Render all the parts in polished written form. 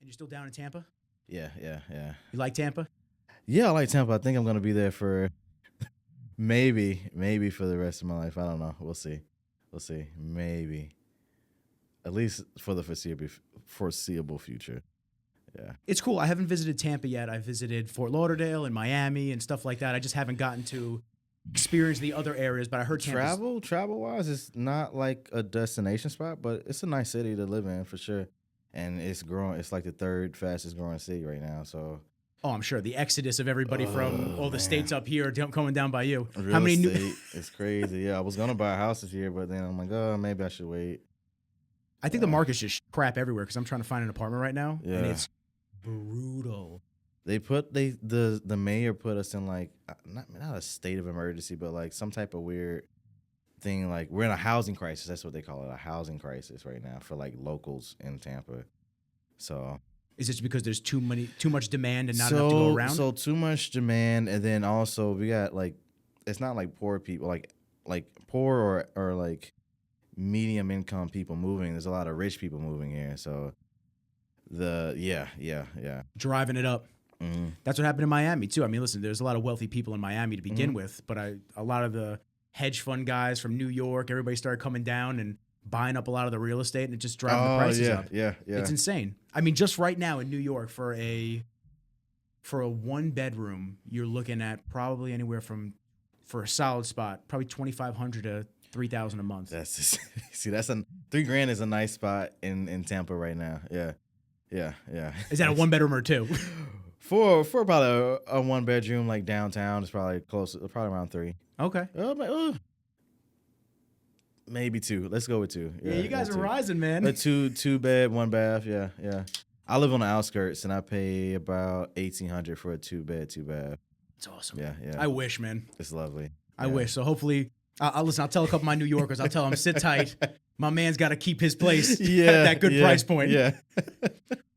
You still down in Tampa? Yeah. You like Tampa? Yeah, I like Tampa. I think I'm gonna be there for maybe for the rest of my life. I don't know. We'll see. Maybe at least for the foreseeable future. Yeah. It's cool. I haven't visited Tampa yet. I visited Fort Lauderdale and Miami and stuff like that. I just haven't gotten to experience the other areas, but I heard Tampa's... Travel wise, it's not like a destination spot, but it's a nice city to live in for sure. And it's growing. It's like the third fastest growing city right now. So. Oh, I'm sure the exodus of everybody from all the states up here coming down by you. Real How many estate, it's crazy. Yeah, I was gonna buy a house this year, but then I'm like, oh, maybe I should wait. I think the market's just crap everywhere because I'm trying to find an apartment right now, Yeah. and it's brutal. The mayor put us in like not a state of emergency, but like some type of weird thing. Like we're in a housing crisis. That's what they call it, a housing crisis right now for like locals in Tampa. So. Is this because there's too much demand and not enough to go around? So too much demand, and then also we got like, it's not like poor people, like poor or like medium income people moving. There's a lot of rich people moving here. So yeah. Driving it up. Mm-hmm. That's what happened in Miami too. I mean, listen, there's a lot of wealthy people in Miami to begin with, but a lot of the hedge fund guys from New York, everybody started coming down and buying up a lot of the real estate, and it just driving the prices up. Yeah. It's insane. I mean, just right now in New York for a 1-bedroom, you're looking at probably anywhere from, for a solid spot, probably $2,500 to $3,000 a month. That's just, see, that's $3,000 is a nice spot in Tampa right now. Yeah. Is that a 1-bedroom or 2? For probably a 1-bedroom like downtown, it's probably probably around 3. Okay. Maybe 2. Let's go with 2. Yeah, you guys are rising, man. A 2 bed, 1 bath. Yeah. I live on the outskirts and I pay about $1,800 for a 2 bed, 2 bath. It's awesome. Yeah. I wish, man. It's lovely. I wish. So hopefully, I'll tell a couple of my New Yorkers. I'll tell them, sit tight. My man's got to keep his place at that good price point. Yeah.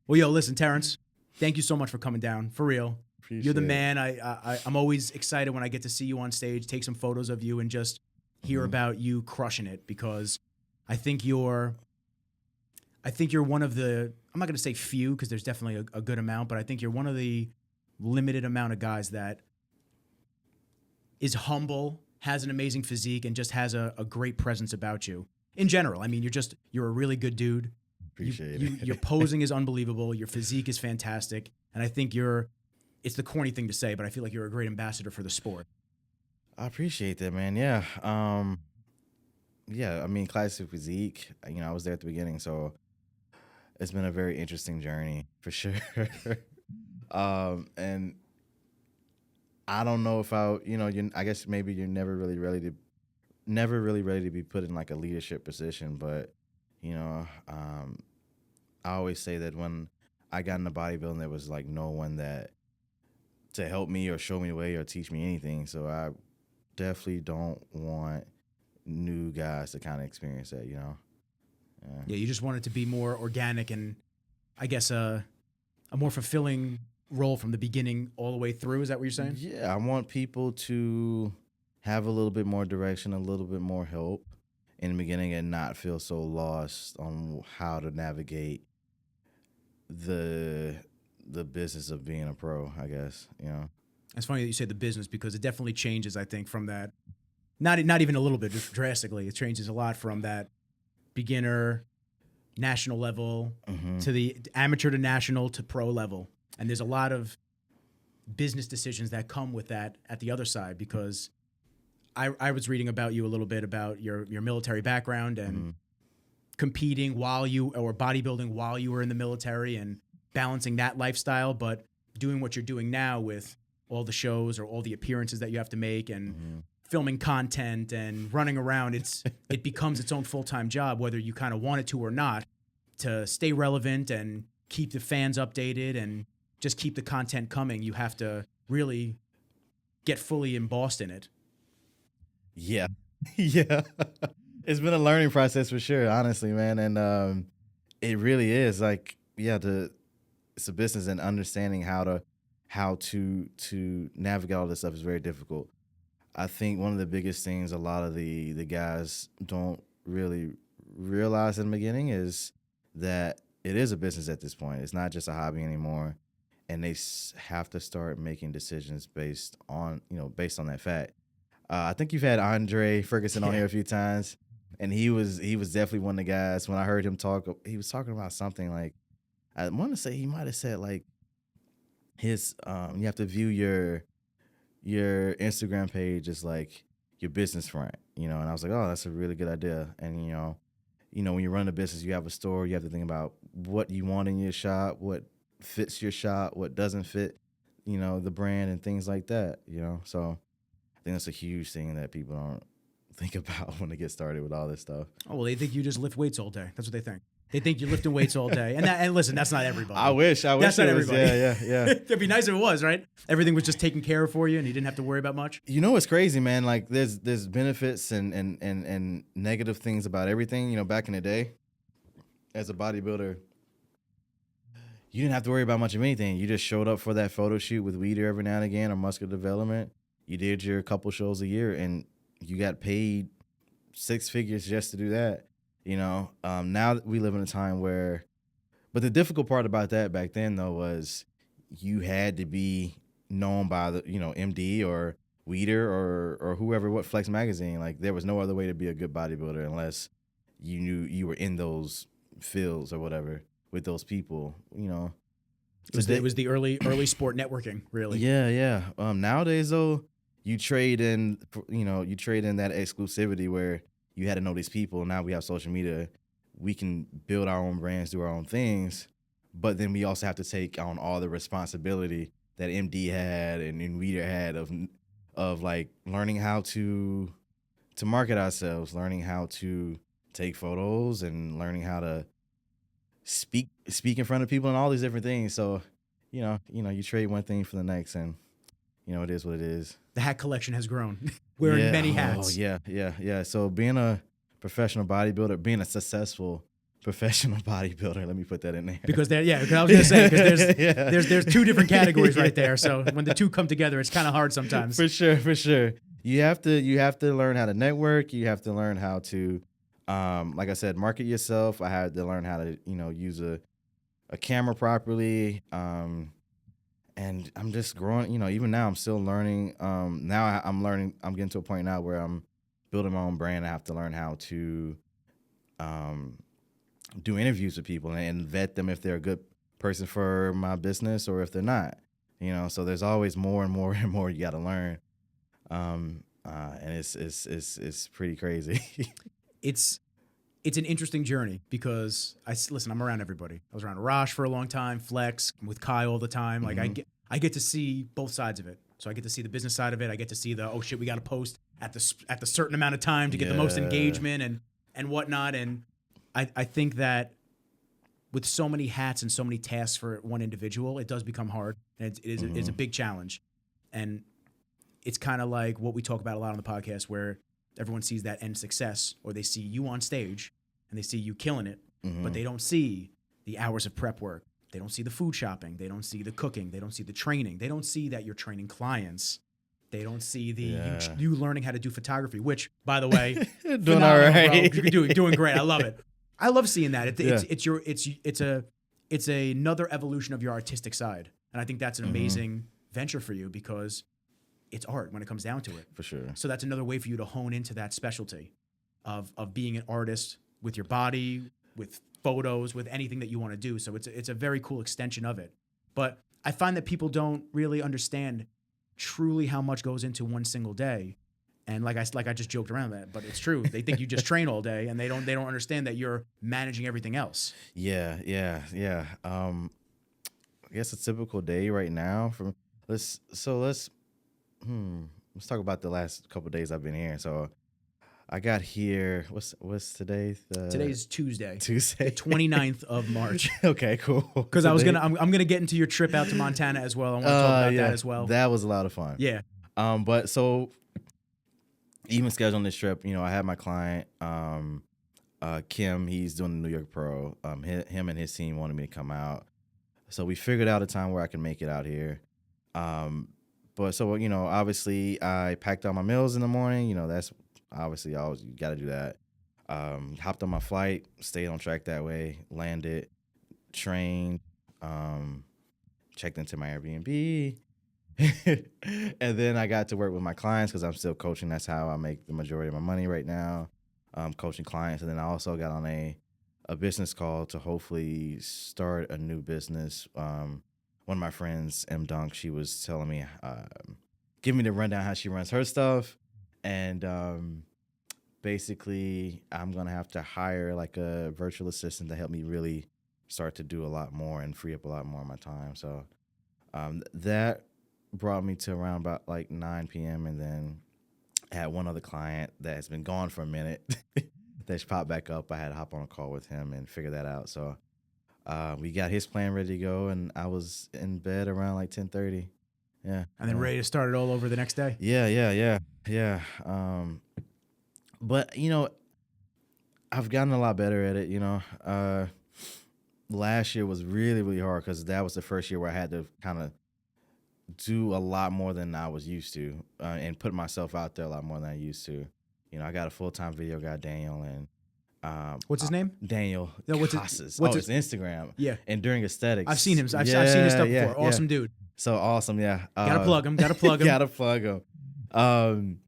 Well, yo, listen, Terrence, thank you so much for coming down. For real. You're the Appreciate man. I'm always excited when I get to see you on stage, take some photos of you, and just hear about you crushing it, because I think you're one of the, I'm not going to say few because there's definitely a good amount, but I think you're one of the limited amount of guys that is humble, has an amazing physique, and just has a great presence about you in general. I mean, you're a really good dude. Appreciate it. Your posing is unbelievable. Your physique is fantastic. And I think it's the corny thing to say, but I feel like you're a great ambassador for the sport. I appreciate that, man. Yeah. I mean, Classic Physique, I was there at the beginning, so it's been a very interesting journey for sure. And I don't know if I guess maybe you're never really ready to be put in like a leadership position, but I always say that when I got into bodybuilding, there was like no one to help me or show me the way or teach me anything. So I definitely don't want new guys to kind of experience that, Yeah, you just want it to be more organic and I guess a more fulfilling role from the beginning all the way through. Is that what you're saying? Yeah, I want people to have a little bit more direction, a little bit more help in the beginning, and not feel so lost on how to navigate the business of being a pro, I guess, It's funny that you say the business, because it definitely changes, I think, from that. Not even a little bit, just drastically. It changes a lot from that beginner, national level to the amateur to national to pro level. And there's a lot of business decisions that come with that at the other side, because I was reading about you a little bit about your military background and competing or bodybuilding while you were in the military and balancing that lifestyle, but doing what you're doing now with all the shows or all the appearances that you have to make and filming content and running around. It becomes its own full-time job, whether you kind of want it to or not, to stay relevant and keep the fans updated and just keep the content coming. You have to really get fully embossed in it. Yeah. It's been a learning process for sure, honestly, man. And it really is like, it's a business, and understanding how to navigate all this stuff is very difficult. I think one of the biggest things a lot of the guys don't really realize in the beginning is that it is a business at this point. It's not just a hobby anymore, and they have to start making decisions based on that fact. I think you've had Andre Ferguson on here a few times, and he was definitely one of the guys. When I heard him talk, he was talking about something like, I want to say he might have said like his you have to view your Instagram page as like your business front, and I was like, oh, that's a really good idea. And when you run a business, you have a store, you have to think about what you want in your shop, what fits your shop, what doesn't fit, the brand and things like that, So I think that's a huge thing that people don't think about when they get started with all this stuff. Oh, well, they think you just lift weights all day. That's what they think. They think you're lifting weights all day. And listen, that's not everybody. I wish. That's not everybody. Yeah. It'd be nice if it was, right? Everything was just taken care of for you and you didn't have to worry about much. It's crazy, man. Like there's benefits and negative things about everything. Back in the day, as a bodybuilder, you didn't have to worry about much of anything. You just showed up for that photo shoot with Weeder every now and again or muscular development. You did your couple shows a year and you got paid 6 figures just to do that. Now we live in a time where, but the difficult part about that back then though was you had to be known by the, MD or Weeder or whoever, what Flex Magazine. Like there was no other way to be a good bodybuilder unless you knew you were in those fields or whatever with those people, It was the early sport networking, really. Yeah. Nowadays though, you trade in that exclusivity where you had to know these people. Now we have social media. We can build our own brands, do our own things, but then we also have to take on all the responsibility that MD had and Weeder had of like learning how to market ourselves, learning how to take photos and learning how to speak in front of people and all these different things. So, you trade one thing for the next and it is what it is. The hat collection has grown. Wearing many hats. Oh, yeah. So being a professional bodybuilder, being a successful professional bodybuilder, let me put that in there. Because I was going to say, because there's 2 different categories right there. So when the 2 come together, it's kind of hard sometimes. For sure. You have to learn how to network. You have to learn how to, like I said, market yourself. I had to learn how to, use a camera properly. And I'm just growing, even now I'm still learning. Now I'm learning, I'm getting to a point now where I'm building my own brand. I have to learn how to do interviews with people and vet them if they're a good person for my business or if they're not, so there's always more and more and more you got to learn. And it's pretty crazy. It's an interesting journey because I'm around everybody. I was around Rosh for a long time, Flex, with Kai all the time. Like I get to see both sides of it. So I get to see the business side of it. I get to see the, oh shit, we got to post at the certain amount of time to get the most engagement and whatnot. And I think that with so many hats and so many tasks for one individual, it does become hard. And it's a big challenge. And it's kind of like what we talk about a lot on the podcast where everyone sees that end success, or they see you on stage and they see you killing it, but they don't see the hours of prep work. They don't see the food shopping. They don't see the cooking. They don't see the training. They don't see that you're training clients. They don't see you learning how to do photography, which, by the way, doing all right. You're doing great. I love it. I love seeing that. It's another evolution of your artistic side, and I think that's an amazing venture for you because it's art when it comes down to it. For sure. So that's another way for you to hone into that specialty of being an artist with your body, with photos, with anything that you want to do. So it's a very cool extension of it. But I find that people don't really understand truly how much goes into one single day. And like I just joked around that, but it's true. They think you just train all day, and they don't understand that you're managing everything else. Yeah. I guess a typical day right now let's talk about the last couple of days I've been here. So I got here. What's today? Today's Tuesday. Tuesday, 29th of March. Okay, cool. Because I'm gonna get into your trip out to Montana as well. I want to talk about that as well. That was a lot of fun. Yeah. But so even scheduling this trip, I had my client, Kim. He's doing the New York Pro. Him and his team wanted me to come out, so we figured out a time where I can make it out here. But so, obviously I packed all my meals in the morning. That's obviously always, you got to do that. Hopped on my flight, stayed on track that way, landed, trained, checked into my Airbnb. And then I got to work with my clients because I'm still coaching. That's how I make the majority of my money right now, coaching clients. And then I also got on a business call to hopefully start a new business. One of my friends, M Dunk, she was telling me, give me the rundown how she runs her stuff. And basically, I'm going to have to hire like a virtual assistant to help me really start to do a lot more and free up a lot more of my time. So that brought me to around about like 9 p.m. And then I had one other client that has been gone for a minute that's popped back up. I had to hop on a call with him and figure that out. So we got his plan ready to go, and I was in bed around like 10:30. Yeah. And then ready to start it all over the next day. Yeah. But, you know, I've gotten a lot better at it, you know. Last year was really, really hard because that was the first year where I had to kind of do a lot more than I was used to and put myself out there a lot more than I used to. You know, I got a full-time video guy, Daniel, and what's his name? Daniel Casas. It's Instagram. Yeah. Enduring Aesthetics. I've seen him. I've seen his stuff before. Awesome dude. So awesome, yeah. Gotta plug him. Gotta plug him.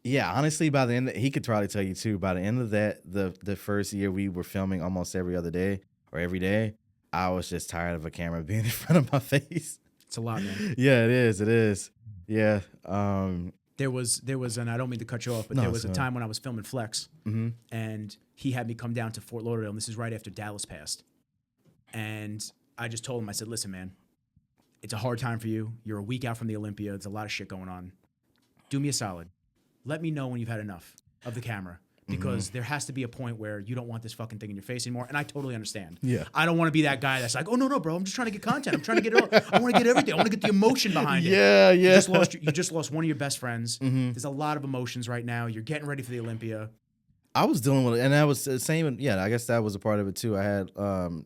Yeah, honestly, by the end, he could probably tell you too, by the end of that, the first year we were filming almost every other day or every day, I was just tired of a camera being in front of my face. It's a lot, man. Yeah, it is. Yeah. There was, and I don't mean to cut you off, but there was a time when I was filming Flex, and he had me come down to Fort Lauderdale, and this is right after Dallas passed. And I just told him, I said, listen, man, it's a hard time for you. You're a week out from the Olympia. There's a lot of shit going on. Do me a solid. Let me know when you've had enough of the camera, because there has to be a point where you don't want this fucking thing in your face anymore. And I totally understand. Yeah. I don't want to be that guy that's like, oh, no, bro, I'm just trying to get content. I'm trying to get it all. I want to get everything. I want to get the emotion behind it. Yeah. You just lost one of your best friends. There's a lot of emotions right now. You're getting ready for the Olympia. I was dealing with it, and that was the same. Yeah, I guess that was a part of it too. I had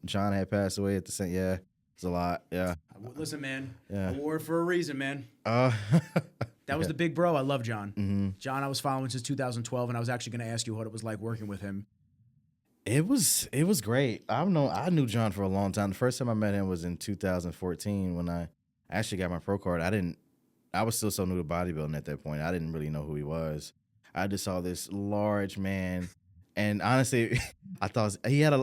John had passed away at the same. Yeah, it's a lot. Yeah. Listen, man. Yeah. Award for a reason, man. That was the big bro. I love John. John, I was following since 2012, and I was actually going to ask you what it was like working with him. It was great. I knew John for a long time. The first time I met him was in 2014 when I actually got my pro card. I was still so new to bodybuilding at that point. I didn't really know who he was. I just saw this large man, and honestly, I thought he had a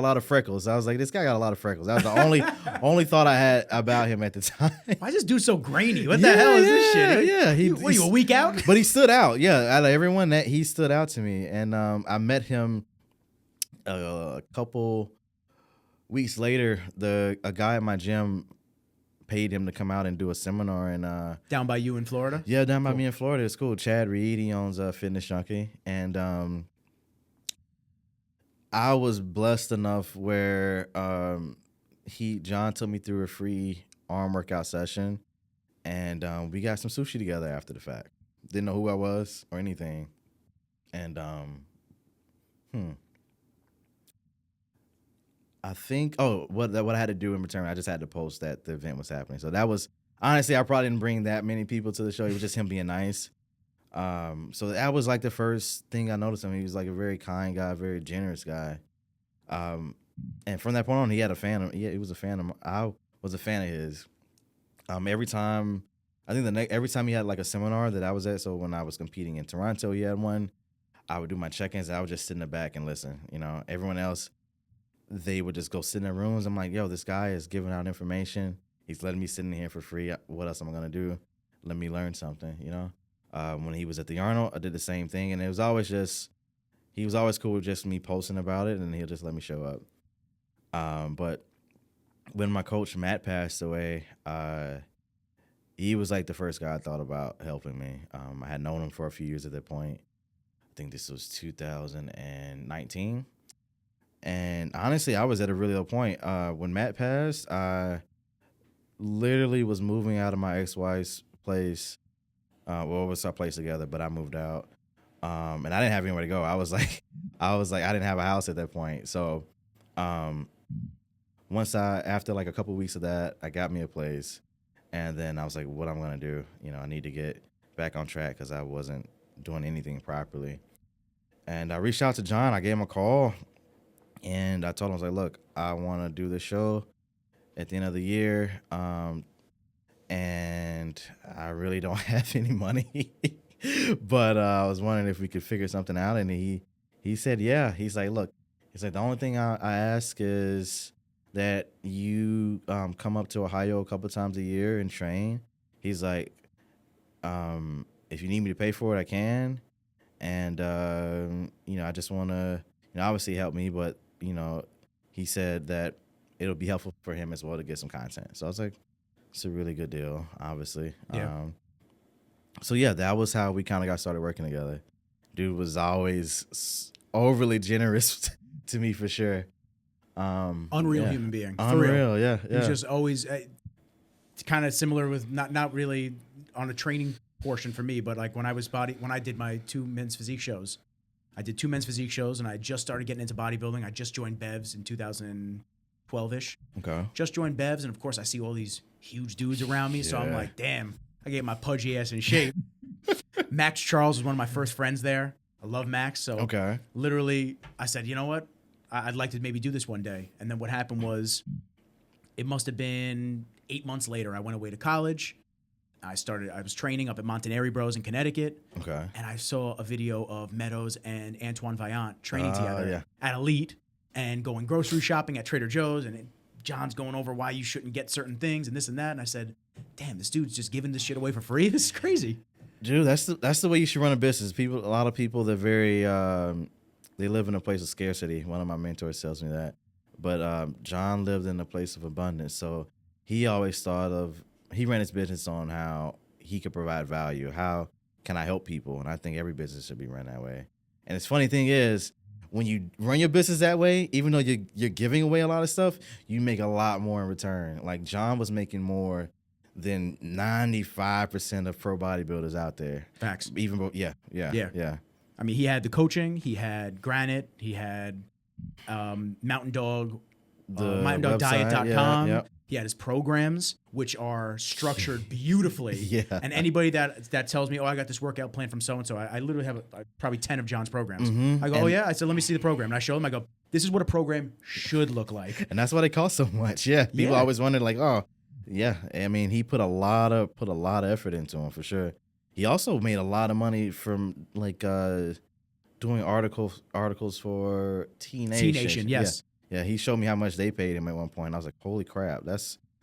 lot of freckles. I was like, this guy got a lot of freckles. That was the only thought I had about him at the time. Why is this dude so grainy? What the hell is this shit? Yeah, what are you, a week out? But he stood out. Yeah, out of everyone, that he stood out to me, and I met him a couple weeks later. A guy at my gym paid him to come out and do a seminar in down by you in Florida. Yeah, down by me in Florida. It's cool. Chad Reed, he owns Fitness Junkie, and I was blessed enough where John took me through a free arm workout session, and we got some sushi together after the fact. Didn't know who I was or anything, and I think what I had to do in return, I just had to post that the event was happening. So that was, honestly, I probably didn't bring that many people to the show. It was just him being nice. So that was like the first thing I noticed him. He was like a very kind guy, very generous guy. And from that point on, he was a fan of. I was a fan of his. Every time he had like a seminar that I was at. So when I was competing in Toronto, he had one. I would do my check-ins. I would just sit in the back and listen. You know, everyone else, they would just go sit in their rooms. I'm like, yo, this guy is giving out information. He's letting me sit in here for free. What else am I gonna do? Let me learn something. You know. When he was at the Arnold, I did the same thing, and it was always he was always cool with just me posting about it, and he'll just let me show up. But when my coach Matt passed away, he was like the first guy I thought about helping me. I had known him for a few years at that point. I think this was 2019. And honestly, I was at a really low point. When Matt passed, I literally was moving out of my ex-wife's place. It was our place together, but I moved out. And I didn't have anywhere to go. I was like, I didn't have a house at that point. So after like a couple of weeks of that, I got me a place. And then I was like, what I'm going to do? You know, I need to get back on track because I wasn't doing anything properly. And I reached out to John. I gave him a call. And I told him, I was like, look, I want to do the show at the end of the year. And I really don't have any money. But I was wondering if we could figure something out. And he said, yeah. He's like, look, he's like, the only thing I ask is that you come up to Ohio a couple times a year and train. He's like, if you need me to pay for it, I can. And, I just want to, obviously help me, but, he said that it'll be helpful for him as well to get some content. So I was like, it's a really good deal, obviously. Yeah. So yeah, that was how we kind of got started working together. Dude was always overly generous to me for sure. Unreal human being. For Unreal, real. yeah. He's just always kind of similar with not really on a training portion for me, but like when I did my 2 men's physique shows, I did 2 men's physique shows, and I just started getting into bodybuilding. I just joined Bev's in 2012-ish. Okay. Just joined Bev's, and of course I see all these huge dudes around me, so I'm like, damn, I get my pudgy ass in shape. Max Charles was one of my first friends there. I love Max, so literally I said, you know what? I'd like to maybe do this one day. And then what happened was, it must have been 8 months later, I went away to college. I was training up at Montanari Bros in Connecticut. Okay. And I saw a video of Meadows and Antoine Vaillant training together at Elite and going grocery shopping at Trader Joe's. And John's going over why you shouldn't get certain things and this and that. And I said, damn, this dude's just giving this shit away for free. This is crazy. Dude, that's the way you should run a business. A lot of people, they're very, they live in a place of scarcity. One of my mentors tells me that. But John lived in a place of abundance. So he always he ran his business on how he could provide value. How can I help people? And I think every business should be run that way. And the funny thing is, when you run your business that way, even though you're giving away a lot of stuff, you make a lot more in return. Like John was making more than 95% of pro bodybuilders out there. Facts. Yeah. I mean, he had the coaching, he had Granite, he had Mountain Dog, MountainDogDiet.com. Yeah. He had his programs, which are structured beautifully. Yeah. And anybody that tells me, oh, I got this workout plan from so-and-so, I literally have probably 10 of John's programs. Mm-hmm. I go, I said, let me see the program. And I show him, I go, this is what a program should look like. And that's why they cost so much. Yeah. People always wondered, like, oh, yeah. I mean, he put a lot of effort into him for sure. He also made a lot of money from like doing articles for T-Nation. T-Nation, yes. Yeah, he showed me how much they paid him at one point. I was like, holy crap,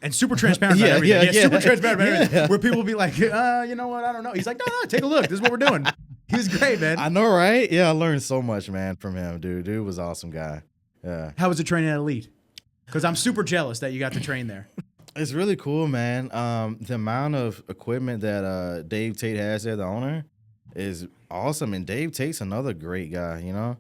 and super transparent about everything. Yeah. Super transparent about everything. Where people will be like, you know what, I don't know. He's like, no, take a look. This is what we're doing. He was great, man. I know, right? Yeah, I learned so much, man, from him, dude. Dude was an awesome guy. Yeah. How was it training at Elite? Because I'm super jealous that you got to train there. It's really cool, man. The amount of equipment that Dave Tate has there, the owner, is awesome. And Dave Tate's another great guy,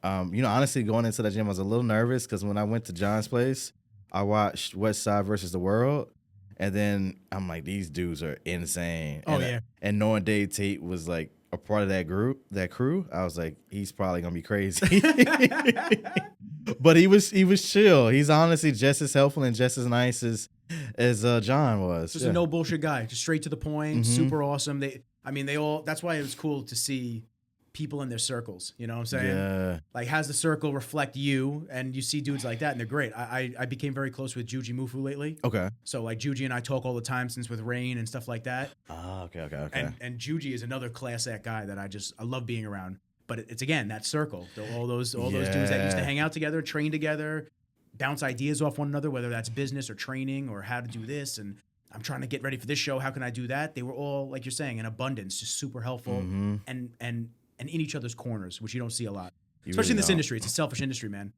honestly, going into that gym, I was a little nervous because when I went to John's place, I watched West Side versus the World. And then I'm like, these dudes are insane. And knowing Dave Tate was like a part of that crew, I was like, he's probably going to be crazy. But he was chill. He's honestly just as helpful and just as nice as John was. Just a no bullshit guy, just straight to the point, super awesome. That's why it was cool to see people in their circles. You know what I'm saying? Yeah. Like, has the circle reflect you? And you see dudes like that, and they're great. I became very close with Juji Mufu lately. Okay. So like Juji and I talk all the time since with Rain and stuff like that. Oh, okay. And Juji is another class act guy that I love being around. But it's again that circle, all those dudes that used to hang out together, train together, bounce ideas off one another, whether that's business or training or how to do this. And I'm trying to get ready for this show. How can I do that? They were all, like you're saying, in abundance, just super helpful and in each other's corners, which you don't see a lot, especially in this industry. It's a selfish industry, man.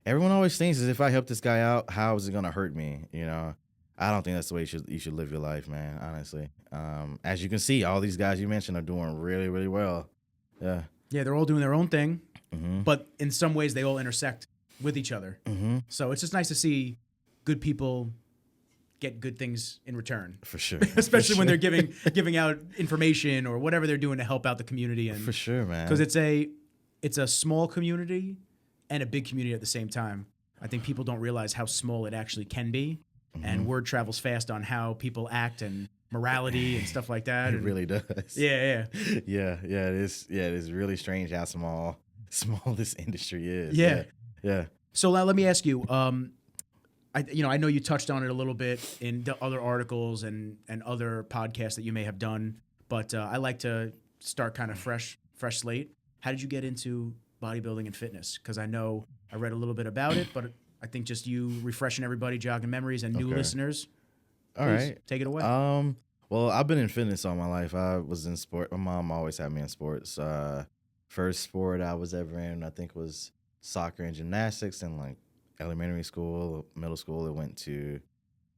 Everyone always thinks is if I help this guy out, how is it gonna hurt me? I don't think that's the way you should live your life, man. Honestly, as you can see, all these guys you mentioned are doing really, really well. Yeah. Yeah, they're all doing their own thing, but in some ways they all intersect with each other. So it's just nice to see good people get good things in return. For sure. Especially when they're giving out information or whatever they're doing to help out the community. And for sure, man. Because it's a small community and a big community at the same time. I think people don't realize how small it actually can be, and word travels fast on how people act and morality and stuff like that. It really does. Yeah. Yeah, it is. Yeah, it is really strange how small this industry is. Yeah. Yeah. So now let me ask you. I know you touched on it a little bit in the other articles and other podcasts that you may have done, but I like to start kind of fresh slate. How did you get into bodybuilding and fitness? Because I know I read a little bit about it, but I think just you refreshing everybody, jogging memories, and new Okay. listeners. All Please, right. take it away. Well, I've been in fitness all my life. I was in sport. My mom always had me in sports. First sport I was ever in, I think, was soccer and gymnastics. And like elementary school, middle school, it went to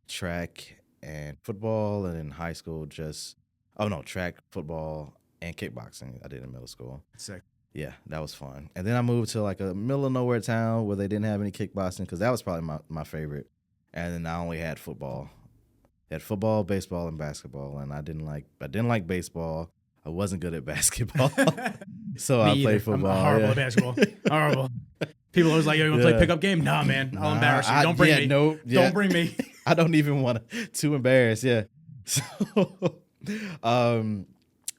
track and football. And in high school, track, football, and kickboxing. I did in middle school. Sick. Yeah, that was fun. And then I moved to like a middle of nowhere town where they didn't have any kickboxing because that was probably my favorite. And then I only had football. Had football, baseball, and basketball, and I didn't like baseball. I wasn't good at basketball, so I played football. I'm horrible at basketball. Horrible. People always like, "Yo, you want to play pickup game?" Nah, man. I'll embarrass you. Don't bring me. No, Don't bring me. I don't even want to embarrass. Yeah.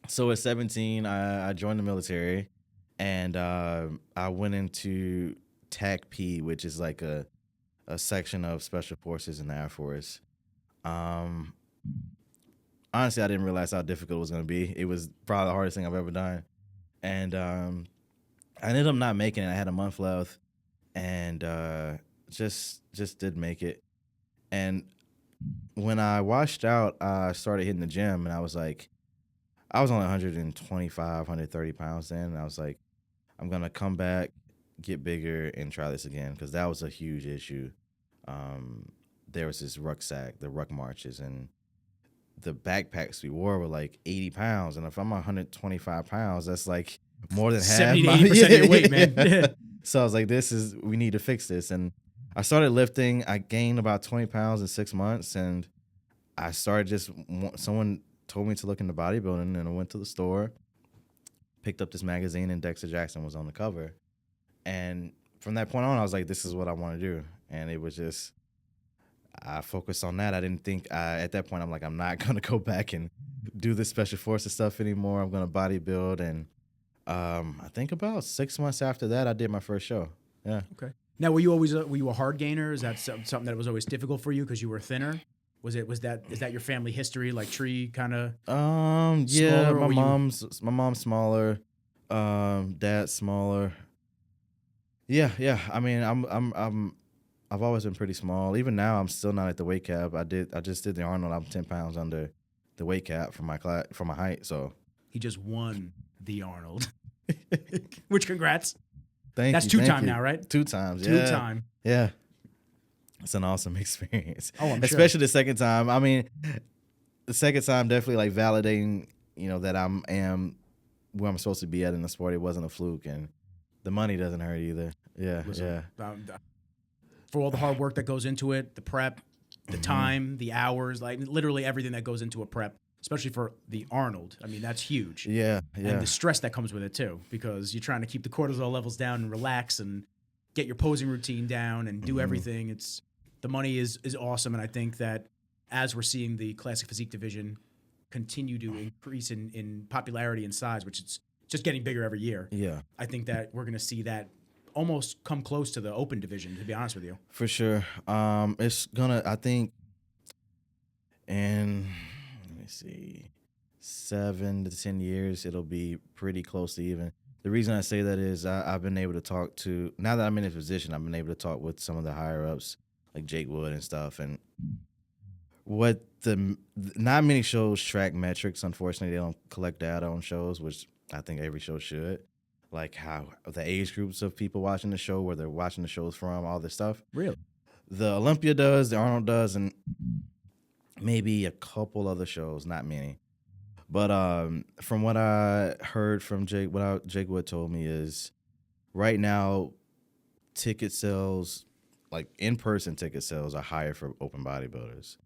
So at 17, I joined the military, and I went into TAC P, which is like a section of Special Forces in the Air Force. Honestly, I didn't realize how difficult it was going to be. It was probably the hardest thing I've ever done. And I ended up not making it. I had a month left and just didn't make it. And when I washed out, I started hitting the gym, and I was only 125, 130 pounds then. And I was like, I'm going to come back, get bigger, and try this again, because that was a huge issue. There was this rucksack, the ruck marches, and the backpacks we wore were like 80 pounds. And if I'm 125 pounds, that's like more than 70 to half. 80% of your weight, man. So I was like, we need to fix this. And I started lifting. I gained about 20 pounds in 6 months. And I started someone told me to look into bodybuilding, and I went to the store, picked up this magazine, and Dexter Jackson was on the cover. And from that point on, I was like, this is what I want to do. And it was just, I focused on that. I didn't think, at that point, I'm like, I'm not going to go back and do the Special Forces stuff anymore. I'm going to bodybuild. And I think about 6 months after that, I did my first show. Yeah. Okay. Now, were you a hard gainer? Is that something that was always difficult for you because you were thinner? Is that your family history, like tree kind of? Yeah, my mom's smaller, dad's smaller. Yeah. I mean, I've always been pretty small. Even now, I'm still not at the weight cap. I just did the Arnold. I'm 10 pounds under the weight cap for my height. So he just won the Arnold. Which, congrats. Thank you. That's two-time now, right? 2 times. Yeah. 2-time. Yeah. It's an awesome experience. Oh, I'm sure. Especially the second time. I mean, the second time definitely like validating, that I am where I'm supposed to be at in the sport. It wasn't a fluke, and the money doesn't hurt either. Yeah. Listen, for all the hard work that goes into it, the prep, the time, the hours, like literally everything that goes into a prep, especially for the Arnold. I mean, that's huge. Yeah. And the stress that comes with it too, because you're trying to keep the cortisol levels down and relax and get your posing routine down and do everything. The money is awesome, and I think that as we're seeing the classic physique division continue to increase in popularity and size, which it's just getting bigger every year. Yeah. I think that we're going to see that almost come close to the open division, to be honest with you. For sure. It's gonna, I think, in, let me see, 7 to 10 years, it'll be pretty close to even. The reason I say that is I've been able to talk to, now that I'm in a position, I've been able to talk with some of the higher ups, like Jake Wood and stuff. And not many shows track metrics. Unfortunately, they don't collect data on shows, which I think every show should. Like how the age groups of people watching the show, where they're watching the shows from, all this stuff. Really? The Olympia does, the Arnold does, and maybe a couple other shows, not many. But from what I heard from Jake, what Jake Wood told me is right now, ticket sales, like in-person ticket sales, are higher for open bodybuilders.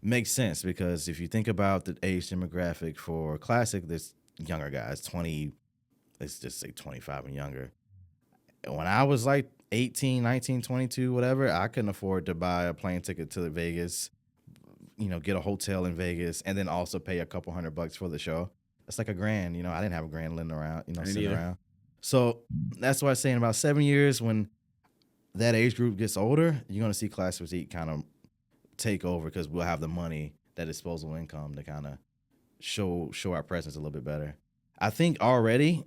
Makes sense, because if you think about the age demographic for Classic, there's younger guys, 20, let's just say 25 and younger. When I was like 18, 19, 22, whatever, I couldn't afford to buy a plane ticket to Vegas, get a hotel in Vegas, and then also pay a couple $100 for the show. That's like $1,000. I didn't have $1,000 sitting around. So that's why I'm saying about 7 years, when that age group gets older, you're gonna see class physique kind of take over because we'll have the money, that disposable income to kind of show our presence a little bit better. I think already,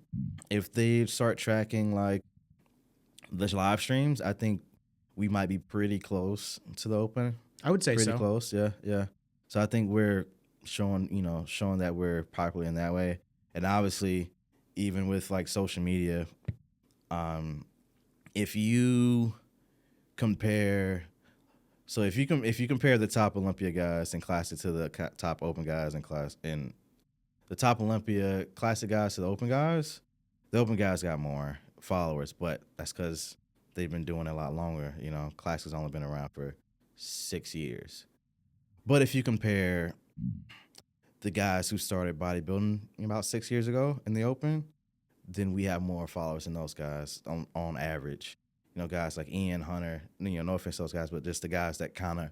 if they start tracking like the live streams, I think we might be pretty close to the open. I would say Pretty so. close, yeah. So I think we're showing that we're popular in that way, and obviously, even with like social media, if you compare, so if you compare the top Olympia guys in Classic to the top Open guys in class, in the top Olympia Classic guys to the Open guys got more followers, but that's because they've been doing it a lot longer. Classic has only been around for 6 years. But if you compare the guys who started bodybuilding about 6 years ago in the Open, then we have more followers than those guys on average. Guys like Ian, Hunter, no offense to those guys, but just the guys that kind of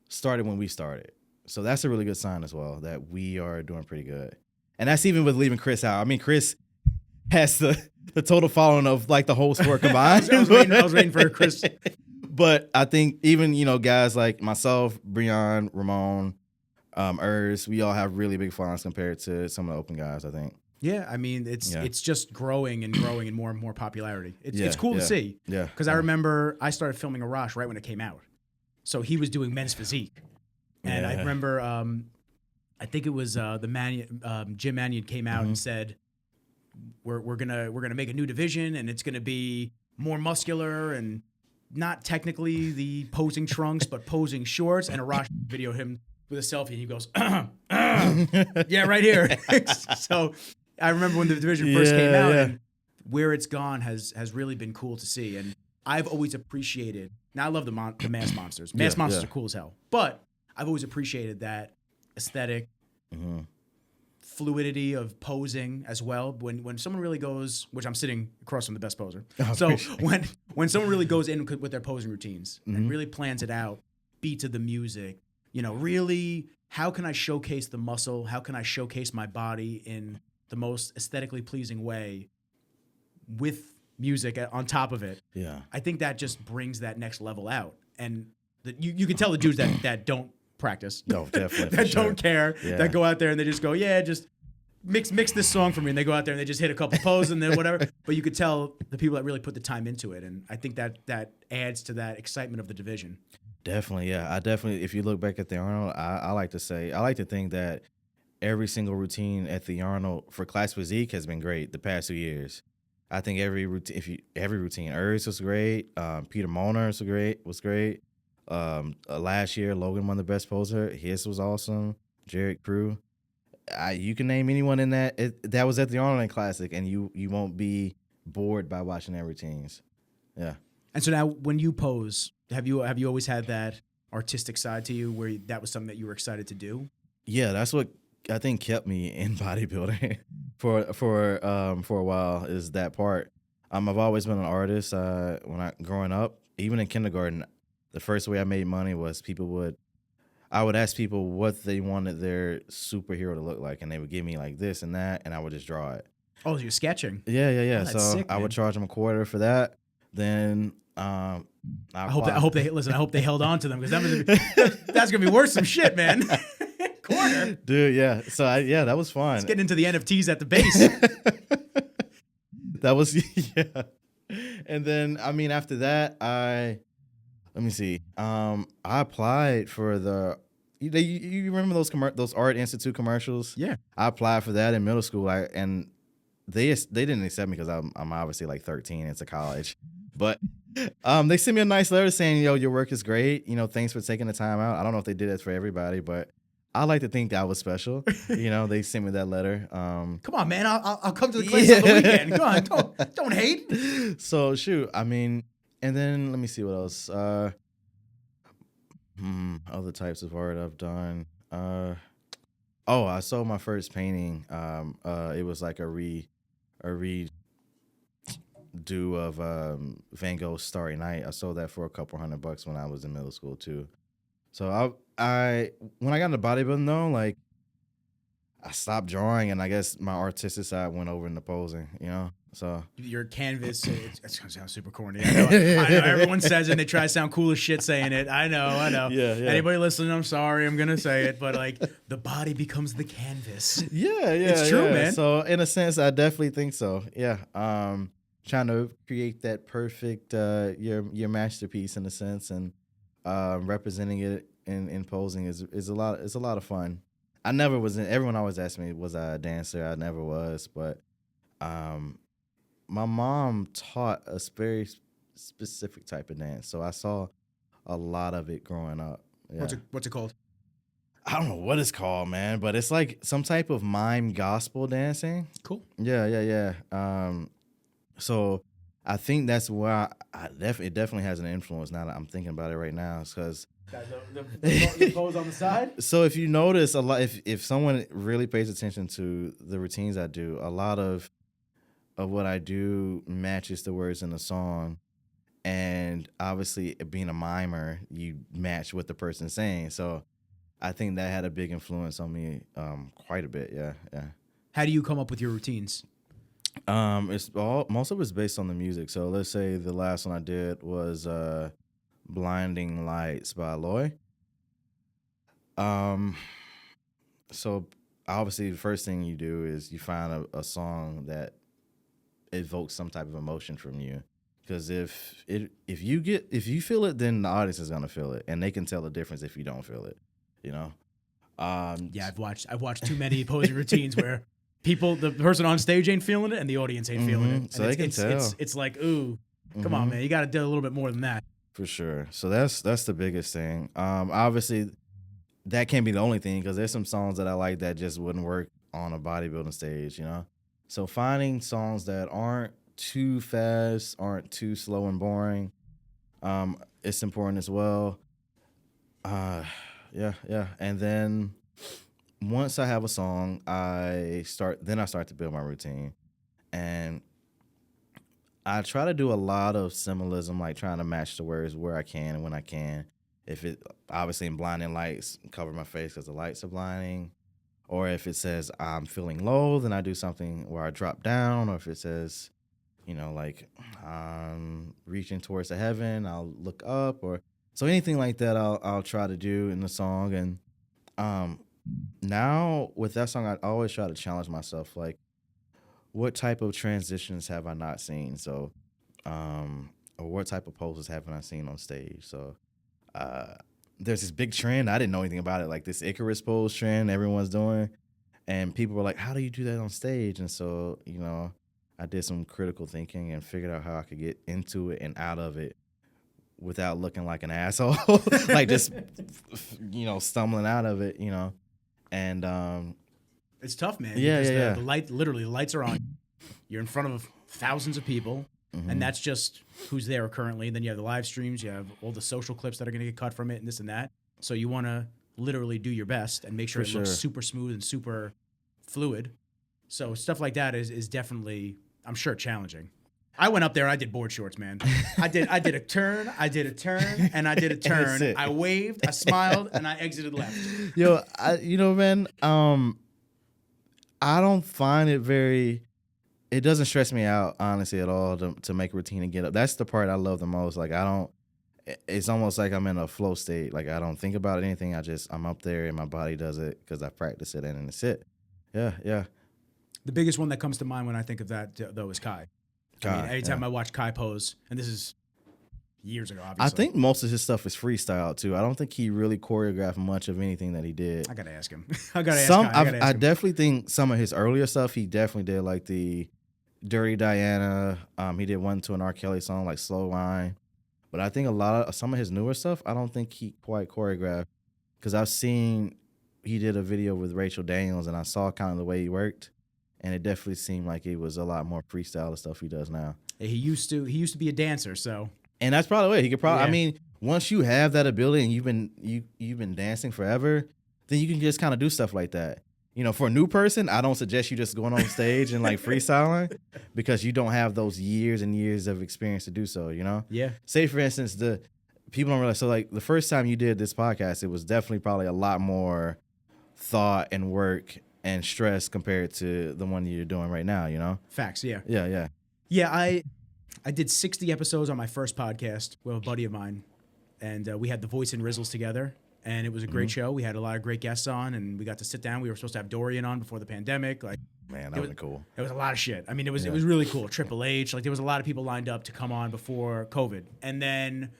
started when we started. So that's a really good sign as well, that we are doing pretty good. And that's even with leaving Chris out. I mean, Chris has the total following of like the whole sport combined. I was waiting for Chris. But I think even, guys like myself, Breon, Ramon, Urs, we all have really big followings compared to some of the Open guys, I think. Yeah, I mean, it's just growing and more and more popularity. It's cool to see. Yeah. Because I remember I started filming Arash right when it came out. So he was doing men's physique. And I remember, I think it was Jim Mannion came out and said, we're gonna make a new division, and it's gonna be more muscular and not technically the posing trunks, but posing shorts. And Arash videoed him with a selfie, and he goes, yeah, right here. So I remember when the division first came out, and where it's gone has really been cool to see. And I've always appreciated. Now I love the mass monsters. Mass monsters are cool as hell, but I've always appreciated that aesthetic. Fluidity of posing as well. When someone really goes, which I'm sitting across from the best poser. So when someone really goes in with their posing routines and really plans it out, beat to the music, really, how can I showcase the muscle? How can I showcase my body in the most aesthetically pleasing way with music on top of it? Yeah. I think that just brings that next level out. And you can tell the dudes that don't practice. No, definitely. that don't care. That go out there and they just go, just mix this song for me. And they go out there and they just hit a couple poses and then whatever. But you could tell the people that really put the time into it. And I think that adds to that excitement of the division. Definitely, yeah. If you look back at the Arnold, I like to think that every single routine at the Arnold for Class Physique has been great the past 2 years. I think every routine, Urs was great. Peter Molnar was great. Last year, Logan won the best poser. His was awesome. Jared Crew. You can name anyone in that was at the Arnold Classic, and you won't be bored by watching their routines. Yeah. And so now, when you pose, have you always had that artistic side to you, where that was something that you were excited to do? Yeah, that's what I think kept me in bodybuilding for a while, is that part. I've always been an artist. Growing up, even in kindergarten, the first way I made money was I would ask people what they wanted their superhero to look like, and they would give me like this and that, and I would just draw it. Oh, you're sketching. Yeah. Oh, so sick, I would charge them a quarter for that. Then I hope they held on to them, because that's gonna be worth some shit, man. Quarter, dude. Yeah. So that was fun. Let's get into the NFTs at the base. That was And then after that, let me see. I applied for the. You remember those Art Institute commercials? Yeah. I applied for that in middle school, and they didn't accept me because I'm obviously like 13. It's a college, but they sent me a nice letter saying, your work is great. Thanks for taking the time out. I don't know if they did it for everybody, but I like to think that I was special. They sent me that letter. Come on, man. I'll come to the class on the weekend. Come on, don't hate. So shoot, and then let me see what else. Other types of art I've done. I sold my first painting. It was like a redo of Van Gogh's Starry Night. I sold that for a couple $100 when I was in middle school too. So I when I got into bodybuilding though, like I stopped drawing, and I guess my artistic side went over into posing. So your canvas, it's gonna sound super corny. I know everyone says it and they try to sound cool as shit saying it. I know. Yeah. Anybody listening, I'm sorry, I'm gonna say it, but like the body becomes the canvas. Yeah. It's true, man. So in a sense, I definitely think so. Yeah. Trying to create that perfect your masterpiece in a sense, and representing it in posing is a lot. It's a lot of fun. I never was in. Everyone always asks me, was I a dancer? I never was, but my mom taught a very specific type of dance, so I saw a lot of it growing up. Yeah. What's it called? I don't know what it's called, man, but it's like some type of mime gospel dancing. Cool. Yeah. So I think that's where it definitely has an influence now that I'm thinking about it right now. It's because The pose on the side. so if you notice a lot, if someone really pays attention to the routines I do, a lot of what I do matches the words in the song. And obviously, being a mimer, you match what the person's saying. So I think that had a big influence on me quite a bit. Yeah. How do you come up with your routines? Most of it's based on the music. So let's say the last one I did was Blinding Lights by Aloy. So obviously the first thing you do is you find a song that evokes some type of emotion from you. Because if you feel it, then the audience is gonna feel it, and they can tell the difference if you don't feel it. You know. Yeah, I've watched too many posing routines where the person on stage ain't feeling it and the audience ain't feeling it. So they can tell. It's like, ooh, come on, man, you got to do a little bit more than that. For sure. So that's the biggest thing. Obviously, that can't be the only thing because there's some songs that I like that just wouldn't work on a bodybuilding stage. You know. So finding songs that aren't too fast, aren't too slow and boring, it's important as well. Yeah. And then once I have a song, I start to build my routine. And I try to do a lot of symbolism, like trying to match the words where I can and when I can. If it obviously in blinding lights, cover my face because the lights are blinding. Or if it says I'm feeling low, then I do something where I drop down. Or if it says, like I'm reaching towards the heaven, I'll look up. Or so anything like that, I'll try to do in the song. And now with that song, I always try to challenge myself, like, what type of transitions have I not seen? So, or what type of poses haven't I seen on stage? So, there's this big trend. I didn't know anything about it, like this Icarus pose trend everyone's doing. And people were like, how do you do that on stage? And so, I did some critical thinking and figured out how I could get into it and out of it without looking like an asshole, like just, stumbling out of it, and, it's tough, man. Yeah. The lights are on. You're in front of thousands of people, and that's just who's there currently. And then you have the live streams, you have all the social clips that are going to get cut from it, and this and that. So you want to literally do your best and make sure it looks super smooth and super fluid. So stuff like that is definitely, I'm sure, challenging. I went up there and I did board shorts, man. I did a turn, and I did a turn. I waved, I smiled, and I exited left. Yo, man, I don't find it doesn't stress me out, honestly, at all to make a routine and get up. That's the part I love the most. Like, it's almost like I'm in a flow state. Like, I don't think about anything. I'm up there and my body does it because I practice it and it's it. Yeah. The biggest one that comes to mind when I think of that, though, is Kai. Anytime I watch Kai pose, and this is years ago, obviously. I think most of his stuff is freestyle, too. I don't think he really choreographed much of anything that he did. I got to ask him. I definitely think some of his earlier stuff, he definitely did, like the Dirty Diana. He did one to an R. Kelly song, like Slow Wine. But I think some of his newer stuff, I don't think he quite choreographed. Because I've seen he did a video with Rachel Daniels, and I saw kind of the way he worked. And it definitely seemed like it was a lot more freestyle the stuff he does now. He used to be a dancer, so. And that's probably the way he could probably. Yeah. I mean, once you have that ability and you've been dancing forever, then you can just kind of do stuff like that. For a new person, I don't suggest you just going on stage and like freestyling because you don't have those years and years of experience to do so. Yeah. Say for instance, the people don't realize. So like the first time you did this podcast, it was definitely probably a lot more thought and work and stress compared to the one you're doing right now. Facts. Yeah. Yeah. Yeah, I did 60 episodes on my first podcast with a buddy of mine, and we had the Voice and Rizzles together, and it was a great show. We had a lot of great guests on, and we got to sit down. We were supposed to have Dorian on before the pandemic. Like, Man, that would be cool. it was a lot of shit. I mean, it was really cool. Triple H, like there was a lot of people lined up to come on before COVID, and then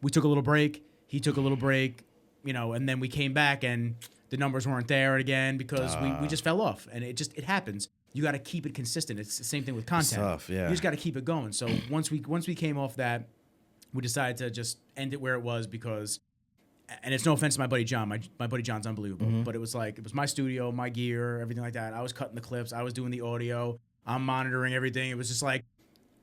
we took a little break. He took a little break, you know, and then we came back, and the numbers weren't there again because we just fell off, and it happens. You got to keep it consistent. It's the same thing with content. Tough, yeah. You just got to keep it going. So once we came off that, we decided to just end it where it was because, and it's no offense to my buddy John. My buddy John's unbelievable, but it was my studio, my gear, everything like that. I was cutting the clips. I was doing the audio. I'm monitoring everything. It was just like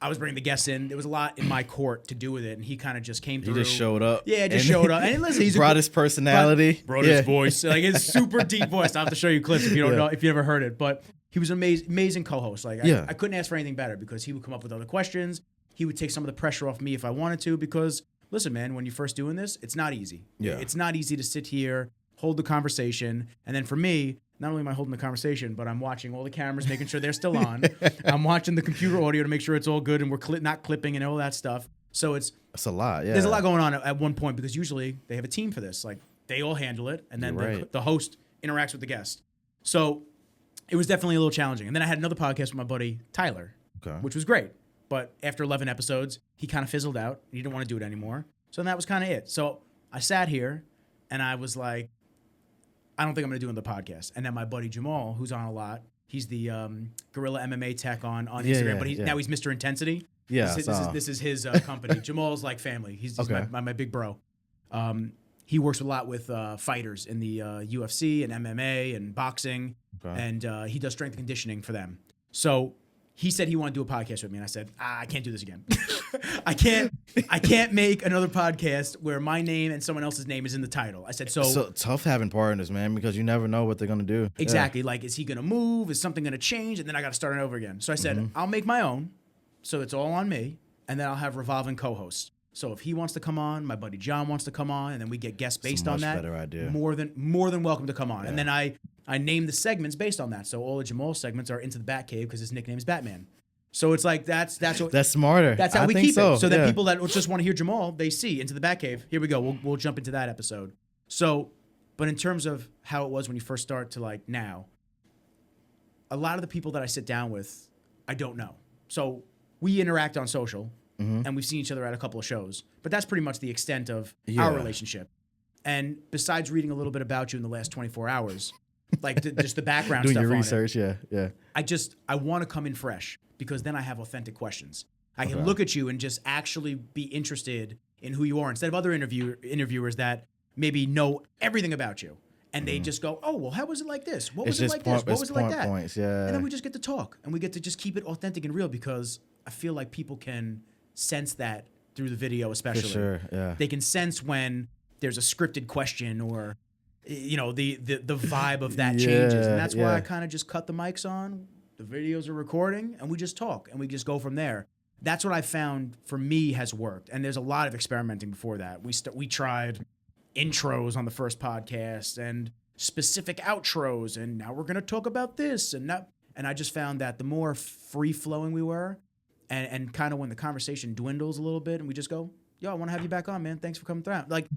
I was bringing the guests in. There was a lot in my court to do with it, and he kind of just came through. He just showed up. Yeah, just showed up. And listen, he's brought his personality. Brought his voice. Like it's super deep voice. I'll have to show you clips if you don't know, if you never heard it. But he was an amazing co-host. Like I couldn't ask for anything better because he would come up with other questions. He would take some of the pressure off me if I wanted to because, listen, man, when you're first doing this, it's not easy. Yeah. It's not easy to sit here, hold the conversation, and then for me, not only am I holding the conversation, but I'm watching all the cameras, making sure they're still on. I'm watching the computer audio to make sure it's all good and we're not clipping and all that stuff. So it's a lot, yeah. There's a lot going on at one point because usually they have a team for this. Like they all handle it, and then the host interacts with the guest. So it was definitely a little challenging. And then I had another podcast with my buddy Tyler, which was great. But after 11 episodes, he kind of fizzled out. He didn't want to do it anymore. So that was kind of it. So I sat here and I was like, I don't think I'm going to do another podcast. And then my buddy Jamal, who's on a lot, he's the Gorilla MMA Tech on Instagram, but now he's Mr. Intensity. Yeah, this is his company. Jamal's like family. He's my big bro. He works a lot with fighters in the UFC and MMA and boxing, and he does strength conditioning for them. So he said he wanted to do a podcast with me, and I said, I can't do this again. I can't make another podcast where my name and someone else's name is in the title. I said, so tough having partners, man, because you never know what they're gonna do. Exactly. Yeah. Like, is he gonna move? Is something gonna change? And then I got to start it over again. So I said, I'll make my own, so it's all on me, and then I'll have revolving co-hosts. So if he wants to come on, my buddy John wants to come on, and then we get guests based on that. Better idea. More than welcome to come on. Yeah. And then I name the segments based on that. So all of Jamal's segments are Into the Batcave because his nickname is Batman. So it's like that's smarter. That's how we keep it. So that people that just want to hear Jamal, they see Into the Batcave. Here we go. We'll jump into that episode. So, but in terms of how it was when you first start to like now, a lot of the people that I sit down with, I don't know. So we interact on social. And we've seen each other at a couple of shows. But that's pretty much the extent of our relationship. And besides reading a little bit about you in the last 24 hours, like just the background doing stuff your on research, it, yeah. I want to come in fresh because then I have authentic questions. I can look at you and just actually be interested in who you are instead of other interviewers that maybe know everything about you. And they just go, oh, well, how was it like this? What was it like this? What was it like that? Points, yeah. And then we just get to talk. And we get to just keep it authentic and real because I feel like people can sense that through the video especially. For sure, yeah. They can sense when there's a scripted question or, you know, the vibe of that changes. And that's why I kind of just cut the mics on, the videos are recording, and we just talk. And we just go from there. That's what I found for me has worked. And there's a lot of experimenting before that. We tried intros on the first podcast and specific outros, and now we're going to talk about this and that. And I just found that the more free-flowing we were, and kind of when the conversation dwindles a little bit, and we just go, yo, I want to have you back on, man. Thanks for coming through. Like,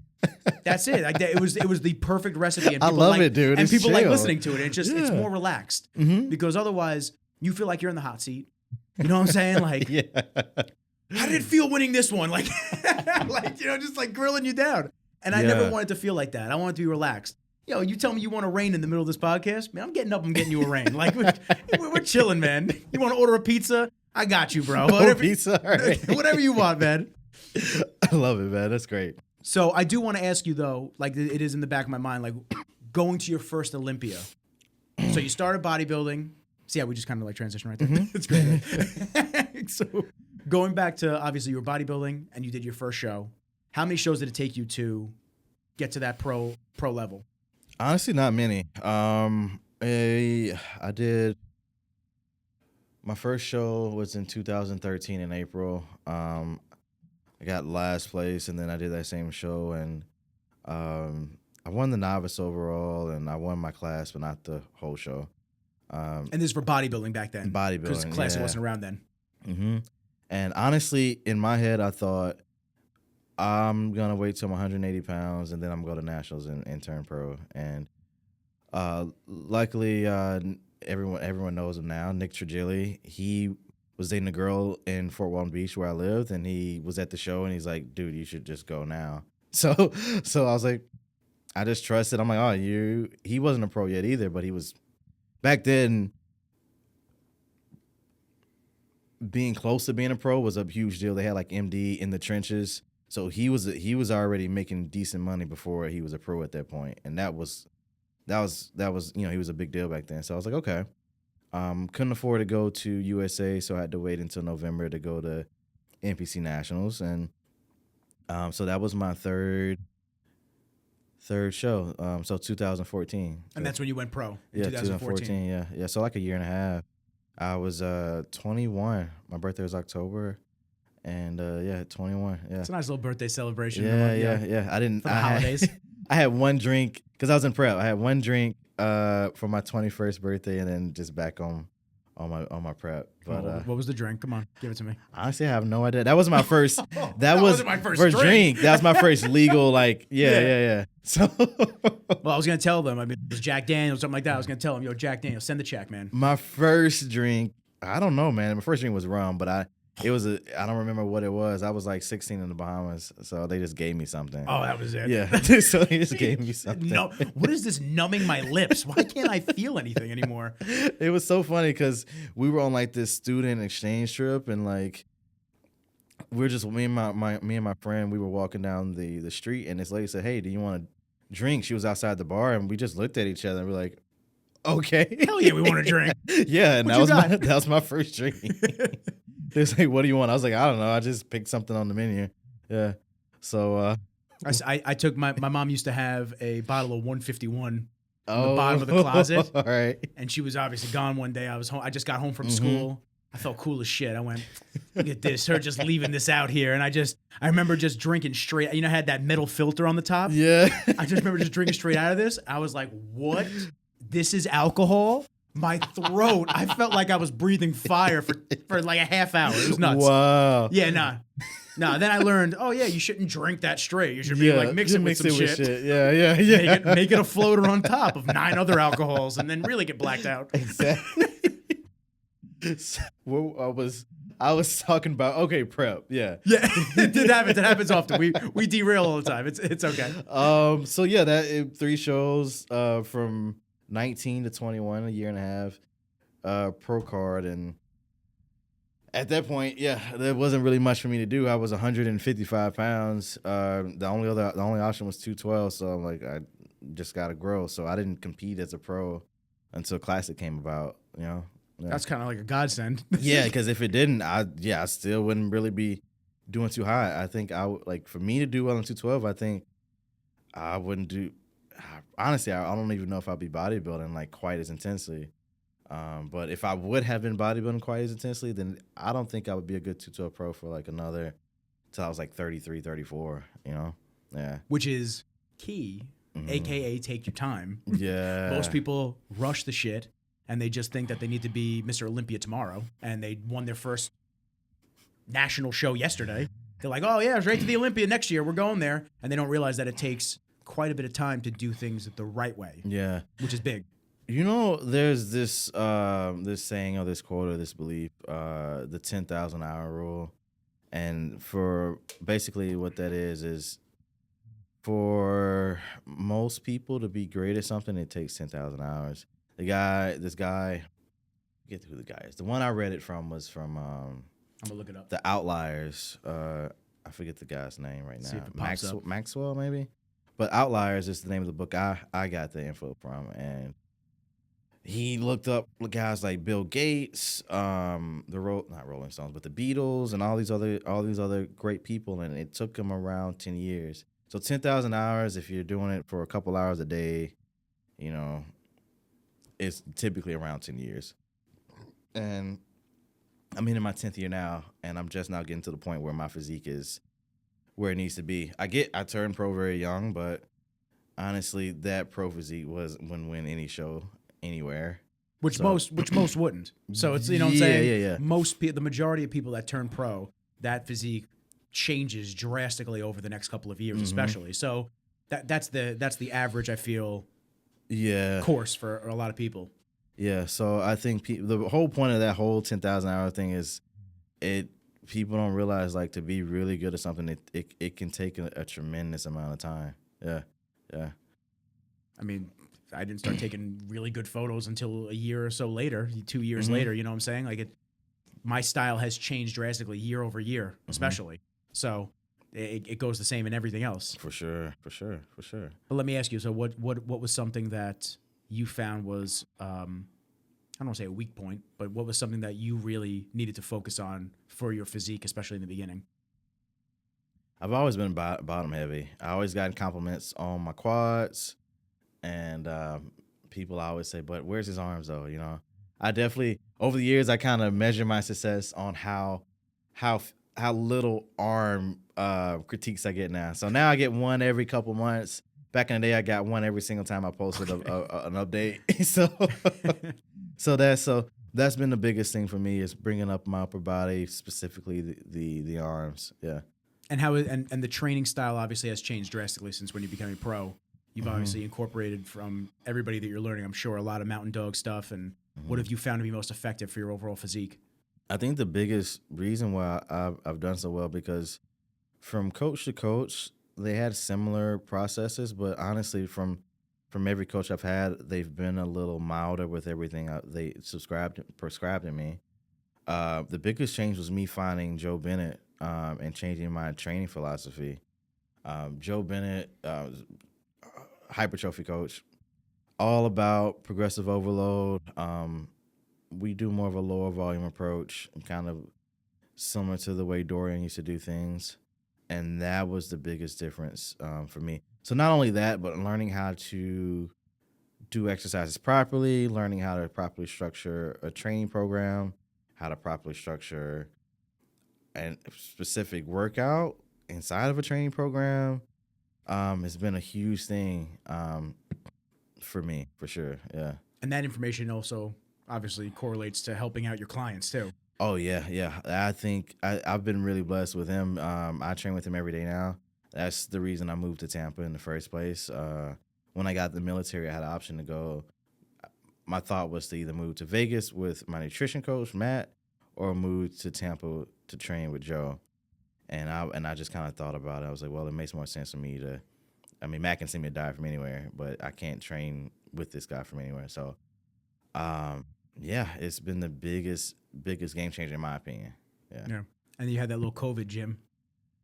that's it. Like, it was the perfect recipe. And I love it, dude. And people chill. like listening to it. It's more relaxed because otherwise you feel like you're in the hot seat. You know what I'm saying? Like, how did it feel winning this one? Like, just like grilling you down. And I never wanted to feel like that. I wanted to be relaxed. Yo, you tell me you want a rain in the middle of this podcast, man, I'm getting up and getting you a rain. Like, we're chilling, man. You want to order a pizza? I got you, bro. Pizza? All right. Whatever you want, man. I love it, man. That's great. So I do want to ask you, though, like it is in the back of my mind, like going to your first Olympia. So you started bodybuilding. See how we just kind of like transition right there? It's great. So going back to, obviously, you were bodybuilding and you did your first show. How many shows did it take you to get to that pro level? Honestly, not many. I did. My first show was in 2013 in April. I got last place, and then I did that same show, and I won the novice overall, and I won my class, but not the whole show. And this is for bodybuilding back then. Bodybuilding, because classic wasn't around then. And honestly, in my head, I thought I'm gonna wait till I'm 180 pounds and then I'm gonna go to nationals and turn pro. And luckily, everyone knows him now. Nick Trigili, he was dating a girl in Fort Walton Beach where I lived, and he was at the show, and he's like, "Dude, you should just go now." So I was like, I just trusted. I'm like, "Oh, you." He wasn't a pro yet either, but he was back then. Being close to being a pro was a huge deal. They had like MD in the trenches, so he was already making decent money before he was a pro at that point, and that was he was a big deal back then. So I was like, okay. Couldn't afford to go to USA, so I had to wait until November to go to NPC Nationals, and so that was my third show. So 2014, And that's when you went pro in yeah, 2014. yeah. So like a year and a half. I was 21. My birthday was October, and 21. Yeah, It's a nice little birthday celebration. yeah. I didn't For the holidays. I had one drink because I was in prep. I had one drink for my 21st birthday, and then just back on my prep. But what was the drink? Come on, give it to me. honestly, I have no idea. That was my first. That was wasn't my first drink. That was my first legal. Like, yeah. So Well, I was gonna tell them. I mean, it was Jack Daniels, something like that. I was gonna tell them, yo, Jack Daniels, send the check, man. my first drink, I don't know, man. My first drink was rum, but I don't remember what it was. I was like 16 in the Bahamas, so they just gave me something. Oh, that was it. Yeah, so they just gave me something. No, what is this numbing my lips? Why can't I feel anything anymore? It was so funny because we were on like this student exchange trip, and like we're just me and my friend. We were walking down the street, and this lady said, "Hey, do you want a drink?" She was outside the bar, and we just looked at each other, and we're like, "Okay, Hell yeah, we want a drink." Yeah, and What that was my first drink. They was like, "What do you want?" I was like, "I don't know. I just picked something on the menu." Yeah. So I took my mom used to have a bottle of 151 on the bottom of the closet. All right. And she was obviously gone one day. I was home. I just got home from school. I felt cool as shit. I went, look at this, her just leaving this out here. And I remember just drinking straight. You know, I had that metal filter on the top. Yeah. I just remember just drinking straight out of this. I was like, what? This is alcohol? My throat, I felt like I was breathing fire for like a half hour. It was nuts. Wow. Yeah, nah. Then I learned, oh yeah, you shouldn't drink that straight. You should be like mixing with some shit. Yeah. Make it a floater on top of 9 other alcohols, and then really get blacked out. Exactly. So, I was talking about prep. Yeah. Yeah, it happens. It happens often. We derail all the time. It's okay. So yeah, 3 shows from 19 to 21, a year and a half, pro card, and at that point, yeah, there wasn't really much for me to do. I was 155 pounds. The only option was 212, so I'm like, I just gotta grow. So I didn't compete as a pro until Classic came about. You know, yeah. That's kind of like a godsend. Yeah, because if it didn't, I still wouldn't really be doing too high. I think I would, like, for me to do well in 212, I think I wouldn't do. Honestly, I don't even know if I'd be bodybuilding like quite as intensely. But if I would have been bodybuilding quite as intensely, then I don't think I would be a good 212 pro for like another till I was like 33, 34, you know? Yeah. Which is key, AKA take your time. Yeah. Most people rush the shit and they just think that they need to be Mr. Olympia tomorrow, and they won their first national show yesterday. They're like, oh yeah, right to the Olympia next year. We're going there. And they don't realize that it takes quite a bit of time to do things the right way. Yeah. Which is big. You know, there's this saying or this quote or this belief, the 10,000 hour rule. And for basically what that is for most people to be great at something, it takes 10,000 hours. This guy, I forget who the guy is. The one I read it from was from I'm gonna look it up. The Outliers. I forget the guy's name right now. See if it pops up. Maxwell, maybe? But Outliers is the name of the book I got the info from, and he looked up guys like Bill Gates, not Rolling Stones, but the Beatles, and all these other great people, and it took him around 10 years. So 10,000 hours, if you're doing it for a couple hours a day, you know, it's typically around 10 years. And I'm in my 10th year now, and I'm just now getting to the point where my physique is where it needs to be. I turned pro very young, but honestly, that pro physique wouldn't win any show anywhere. which So- most wouldn't. So it's, you know what I'm Yeah, saying? yeah. The majority of people that turn pro, that physique changes drastically over the next couple of years, especially. So that's the average, I feel, Yeah. course for a lot of people. Yeah, so I think the whole point of that whole 10,000 hour thing is people don't realize, like, to be really good at something, it can take a tremendous amount of time. Yeah. I mean, I didn't start taking really good photos until a year or so later, 2 years later, you know what I'm saying? Like my style has changed drastically year over year, especially. So it goes the same in everything else. For sure. But let me ask you, so what was something that you found was, I don't want to say a weak point, but what was something that you really needed to focus on for your physique, especially in the beginning? I've always been bottom heavy. I always gotten compliments on my quads, and people always say, "But where's his arms, though?" You know, I definitely over the years I kind of measure my success on how little arm critiques I get now. So now I get one every couple months. Back in the day, I got one every single time I posted an update. So that's been the biggest thing for me, is bringing up my upper body, specifically the arms. Yeah. And how and the training style obviously has changed drastically since when you became a pro. You've obviously incorporated from everybody that you're learning, I'm sure, a lot of mountain dog stuff. And what have you found to be most effective for your overall physique? I think the biggest reason why I've done so well, because from coach to coach, they had similar processes, but honestly, from every coach I've had, they've been a little milder with everything they prescribed to me. The biggest change was me finding Joe Bennett and changing my training philosophy. Joe Bennett, hypertrophy coach, all about progressive overload. We do more of a lower volume approach, kind of similar to the way Dorian used to do things. And that was the biggest difference for me. So not only that, but learning how to do exercises properly, learning how to properly structure a training program, how to properly structure a specific workout inside of a training program, has been a huge thing for me, for sure. Yeah. And that information also obviously correlates to helping out your clients too. Oh, yeah. I think I've been really blessed with him. I train with him every day now. That's the reason I moved to Tampa in the first place. When I got the military, I had an option to go. My thought was to either move to Vegas with my nutrition coach, Matt, or move to Tampa to train with Joe. And I just kind of thought about it. I was like, well, it makes more sense for me to, I mean, Matt can send me a diet from anywhere, but I can't train with this guy from anywhere. So, yeah, it's been the biggest game changer in my opinion. Yeah. And you had that little COVID gym.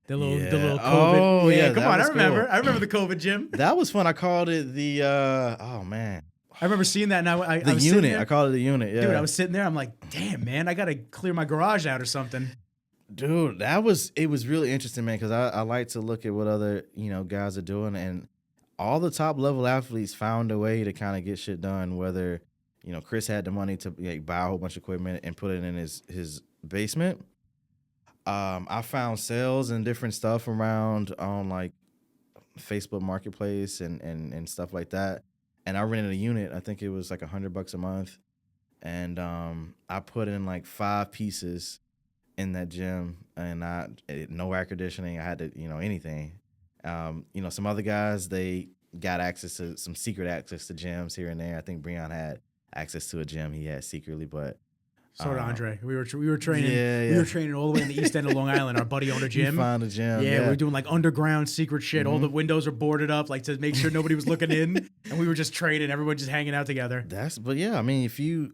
The little COVID. Oh, yeah, come that on, was I remember. cool. I remember the COVID gym. That was fun. I called it the oh man. I remember seeing that, and I The was unit. I called it the unit. Yeah. Dude, I was sitting there. I'm like, damn, man, I gotta clear my garage out or something. Dude, it was really interesting, man, because I like to look at what other guys are doing, and all the top level athletes found a way to kind of get shit done. Whether Chris had the money to buy a whole bunch of equipment and put it in his basement. I found sales and different stuff around on like Facebook Marketplace and stuff like that. And I rented a unit. I think it was like $100 a month. And I put in like 5 pieces in that gym, and no air conditioning. I had to, anything. Some other guys, they got access to some secret access to gyms here and there. I think Breon had access to a gym he had secretly, but so did Andre. We were training. Yeah. We were training all the way in the East End of Long Island. Our buddy owned a gym. You found a gym. Yeah, we were doing like underground secret shit. All the windows are boarded up, like to make sure nobody was looking in. And we were just training. Everyone just hanging out together. But yeah, I mean,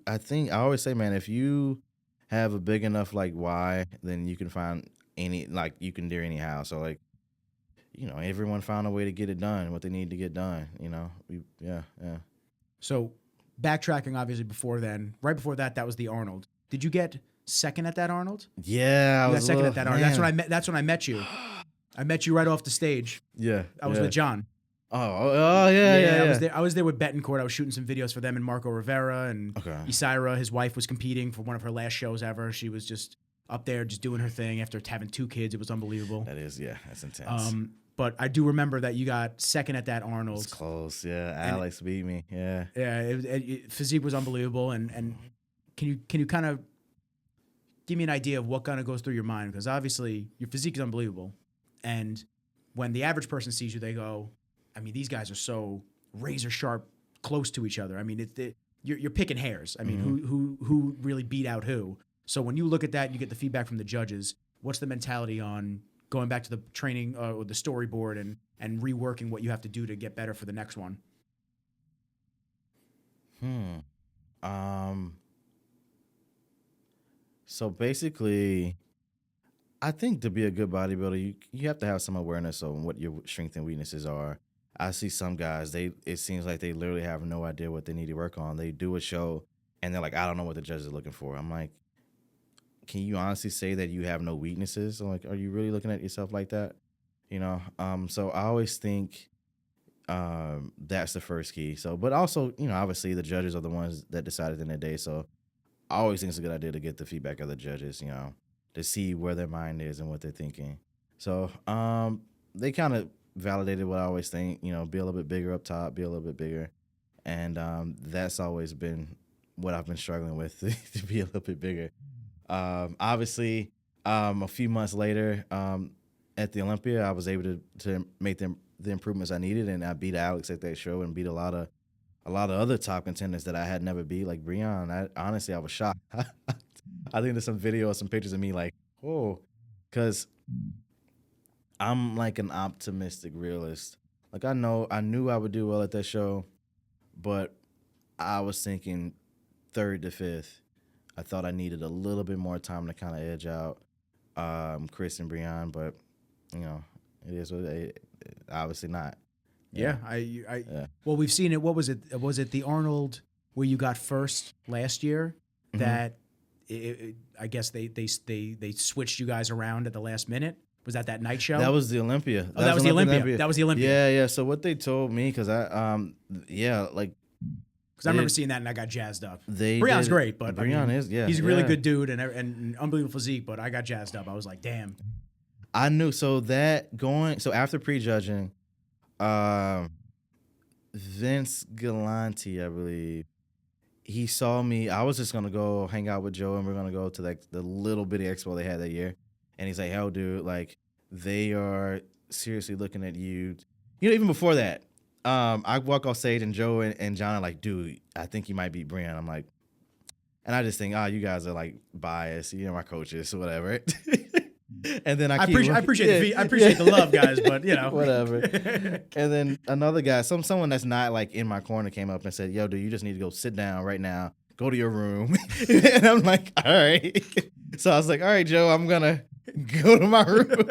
I always say, man, if you have a big enough like why, then you can find you can do anyhow. So like, everyone found a way to get it done, what they need to get done. Yeah. So backtracking, obviously, right before that was the Arnold. Did you get second at that Arnold? Yeah, I got second at that Arnold. That's when I met you. I met you right off the stage. Yeah, I was with John. Oh yeah. I was there with Betancourt. I was shooting some videos for them and Marco Rivera and Isaira. His wife was competing for one of her last shows ever. She was just up there just doing her thing after having 2 kids. It was unbelievable. That is, yeah, that's intense. but I do remember that you got second at that It's Arnold's. close. Yeah, Alex beat me. Yeah. Yeah, physique was unbelievable. And can you kind of give me an idea of what kind of goes through your mind? Because obviously your physique is unbelievable, and when the average person sees you, they go, I mean, these guys are so razor sharp, close to each other. I mean, you're picking hairs. I mean, who really beat out who? So when you look at that and you get the feedback from the judges, what's the mentality on going back to the training or the storyboard and reworking what you have to do to get better for the next one? So basically, I think to be a good bodybuilder, you have to have some awareness on what your strengths and weaknesses are. I see some guys, it seems like they literally have no idea what they need to work on. They do a show and they're like, I don't know what the judges are looking for. I'm like, can you honestly say that you have no weaknesses? I'm like, are you really looking at yourself like that? You know? So I always think that's the first key. So, but also, you know, obviously the judges are the ones that decide at the end of the day. So I always think it's a good idea to get the feedback of the judges, you know, to see where their mind is and what they're thinking. So they kind of validated what I always think, you know, be a little bit bigger up top, be a little bit bigger. And that's always been what I've been struggling with, to be a little bit bigger. Obviously, a few months later at the Olympia, I was able to make the improvements I needed, and I beat Alex at that show and beat a lot of other top contenders that I had never beat, like Breon. Honestly, I was shocked. I think there's some video or some pictures of me like, whoa, because I'm like an optimistic realist. Like I knew I would do well at that show, but I was thinking third to fifth. I thought I needed a little bit more time to kind of edge out Chris and Breon, but you know, it is what obviously not. Yeah. Well, we've seen it. What was it? Was it the Arnold where you got first last year? That I guess they switched you guys around at the last minute. Was that night show? That was the Olympia. That was the Olympia. That was the Olympia. Yeah. So what they told me, because because I remember seeing that and I got jazzed up. Breon's great, but Breon is he's a really good dude and unbelievable physique. But I got jazzed up. I was like, damn. I knew. So after prejudging, Vince Galanti, I believe, he saw me. I was just gonna go hang out with Joe, and we're gonna go to like the little bitty expo they had that year. And he's like, "Hell, dude, like they are seriously looking at you." You know, even before that, I walk off stage and Joe and John are like, "Dude, I think you might beat Brian." I'm like, and I just think, "Oh, you guys are like biased. You know, my coaches, whatever." And then I appreciate the love, guys, but you know, whatever. And then another guy, someone that's not like in my corner, came up and said, "Yo, dude, you just need to go sit down right now. Go to your room." And I'm like, "All right." So I was like, "All right, Joe, I'm gonna go to my room."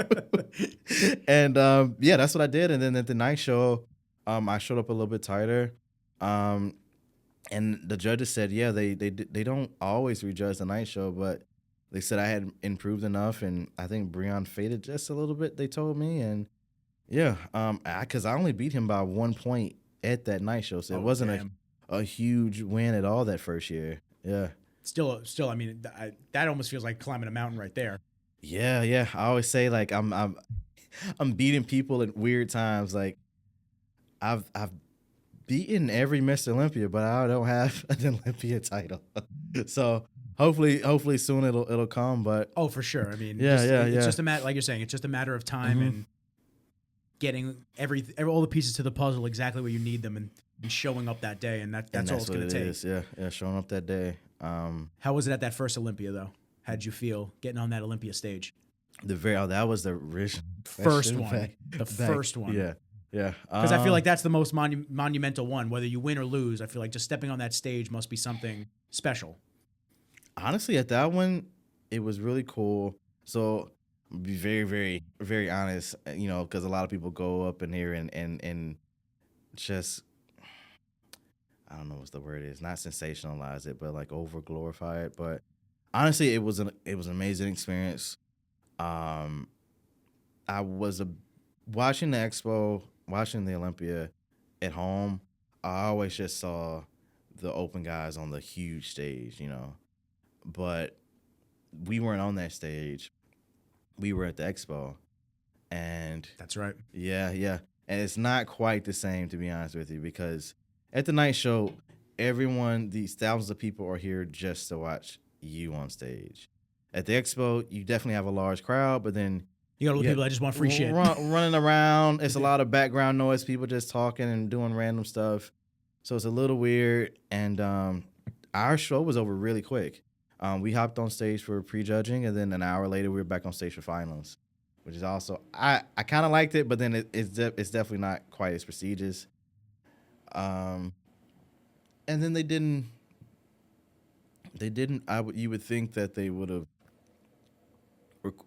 And that's what I did. And then at the night show, I showed up a little bit tighter. And the judges said, "Yeah, they don't always rejudge the night show, but." They said I had improved enough, and I think Breon faded just a little bit, they told me. And, yeah, because I only beat him by 1 point at that night show, so it wasn't a huge win at all that first year. Yeah. Still, I mean, that almost feels like climbing a mountain right there. Yeah. I always say, like, I'm beating people at weird times. Like, I've beaten every Mr. Olympia, but I don't have an Olympia title. So... Hopefully soon it'll come, but for sure. I mean, it's just a matter, like you're saying, it's just a matter of time and getting all the pieces to the puzzle exactly where you need them and showing up that day, and that's all it's going to take. Is. Yeah, showing up that day. How was it at that first Olympia though? How'd you feel getting on that Olympia stage? That was the original first one. First one. Yeah. Because I feel like that's the most monumental one. Whether you win or lose, I feel like just stepping on that stage must be something special. Honestly, at that one, it was really cool. So, be very, very, very honest, you know, because a lot of people go up in here and just, I don't know what the word is, not sensationalize it, but like over glorify it. But honestly, it was an amazing experience. I was watching the expo, watching the Olympia at home. I always just saw the open guys on the huge stage, you know. But we weren't on that stage. We were at the expo. And That's right. yeah, yeah. And it's not quite the same, to be honest with you, because at the night show, everyone, these thousands of people are here just to watch you on stage. At the expo, you definitely have a large crowd, but then You got all the people that just want free shit. running around. It's a lot of background noise, people just talking and doing random stuff. So it's a little weird. And our show was over really quick. We hopped on stage for prejudging, and then an hour later, we were back on stage for finals, which is also, I kind of liked it, but then it's definitely not quite as prestigious. And then they didn't. You would think that they would have.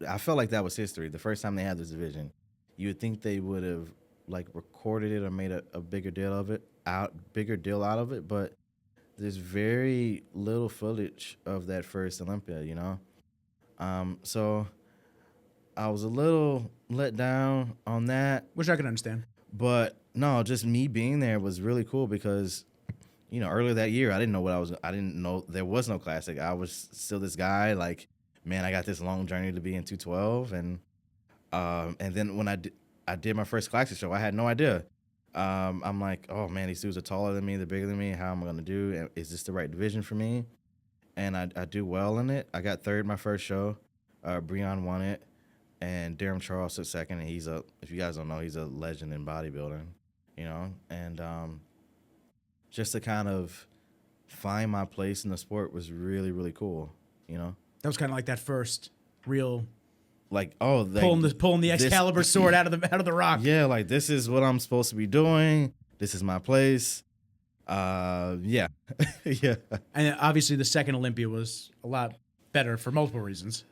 I felt like that was history. The first time they had this division, you would think they would have like recorded it or made a bigger deal out of it. But there's very little footage of that first Olympia, you know. So I was a little let down on that. Which I can understand. But no, just me being there was really cool because, you know, earlier that year I didn't know there was no classic. I was still this guy like, man, I got this long journey to be in 212, and then when I did my first classic show, I had no idea. I'm like, oh man, these dudes are taller than me, they're bigger than me. How am I gonna do? Is this the right division for me? And I do well in it. I got third my first show. Breon won it, and Durham Charles took second. And if you guys don't know, he's a legend in bodybuilding, you know. And just to kind of find my place in the sport was really, really cool, you know. That was kind of like that first real, like pulling the Excalibur sword out of the rock. Yeah, like this is what I'm supposed to be doing. This is my place. Yeah, yeah. And obviously, the second Olympia was a lot better for multiple reasons.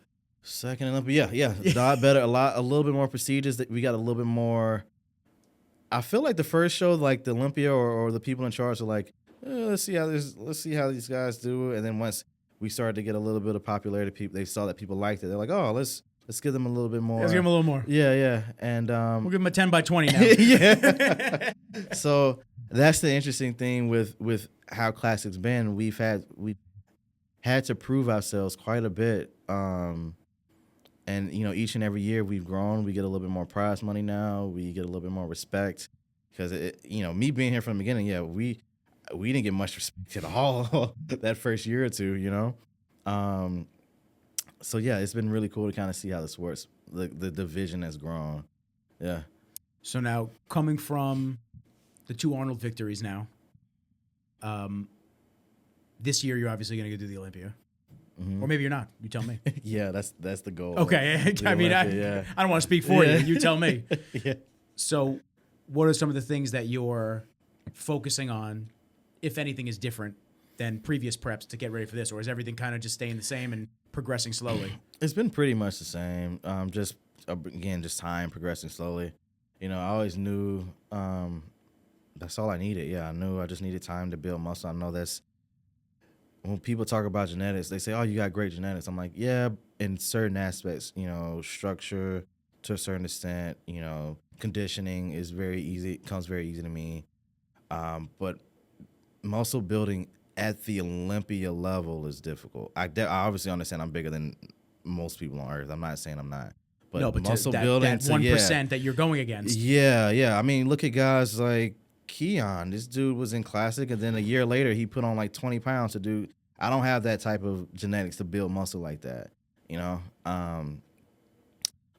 Second Olympia, yeah, a lot better, a little bit more prestigious. That we got a little bit more. I feel like the first show, like the Olympia or the people in charge, are like, let's see how these guys do, and then once we started to get a little bit of popularity, they saw that people liked it. They're like, oh, let's give them a little bit more. Let's give them a little more. Yeah, yeah. And we'll give them a 10 by 20 now. Yeah. So that's the interesting thing with how Classic's been. We've had to prove ourselves quite a bit. And you know, each and every year we've grown. We get a little bit more prize money now. We get a little bit more respect because you know, me being here from the beginning, yeah, we didn't get much respect at all that first year or two, you know? So yeah, it's been really cool to kind of see how this works. The division has grown. Yeah. So now coming from the 2 Arnold victories now, this year you're obviously going to go do the Olympia. Mm-hmm. Or maybe you're not. You tell me. Yeah, that's the goal. Okay. I mean, I don't want to speak for you. You tell me. Yeah. So what are some of the things that you're focusing on, if anything is different than previous preps to get ready for this? Or is everything kind of just staying the same and progressing slowly? It's been pretty much the same. Just time progressing slowly. You know, I always knew that's all I needed. Yeah, I knew I just needed time to build muscle. I know that's when people talk about genetics, they say, oh, you got great genetics. I'm like, yeah, in certain aspects, you know, structure to a certain extent, you know, conditioning is very easy, comes very easy to me. But muscle building at the Olympia level is difficult. I obviously understand I'm bigger than most people on earth. I'm not saying I'm not. But no, but muscle building, that 1% that you're going against. Yeah, yeah. I mean, look at guys like Keon. This dude was in Classic, and then a year later, he put on like 20 pounds to do. I don't have that type of genetics to build muscle like that, you know?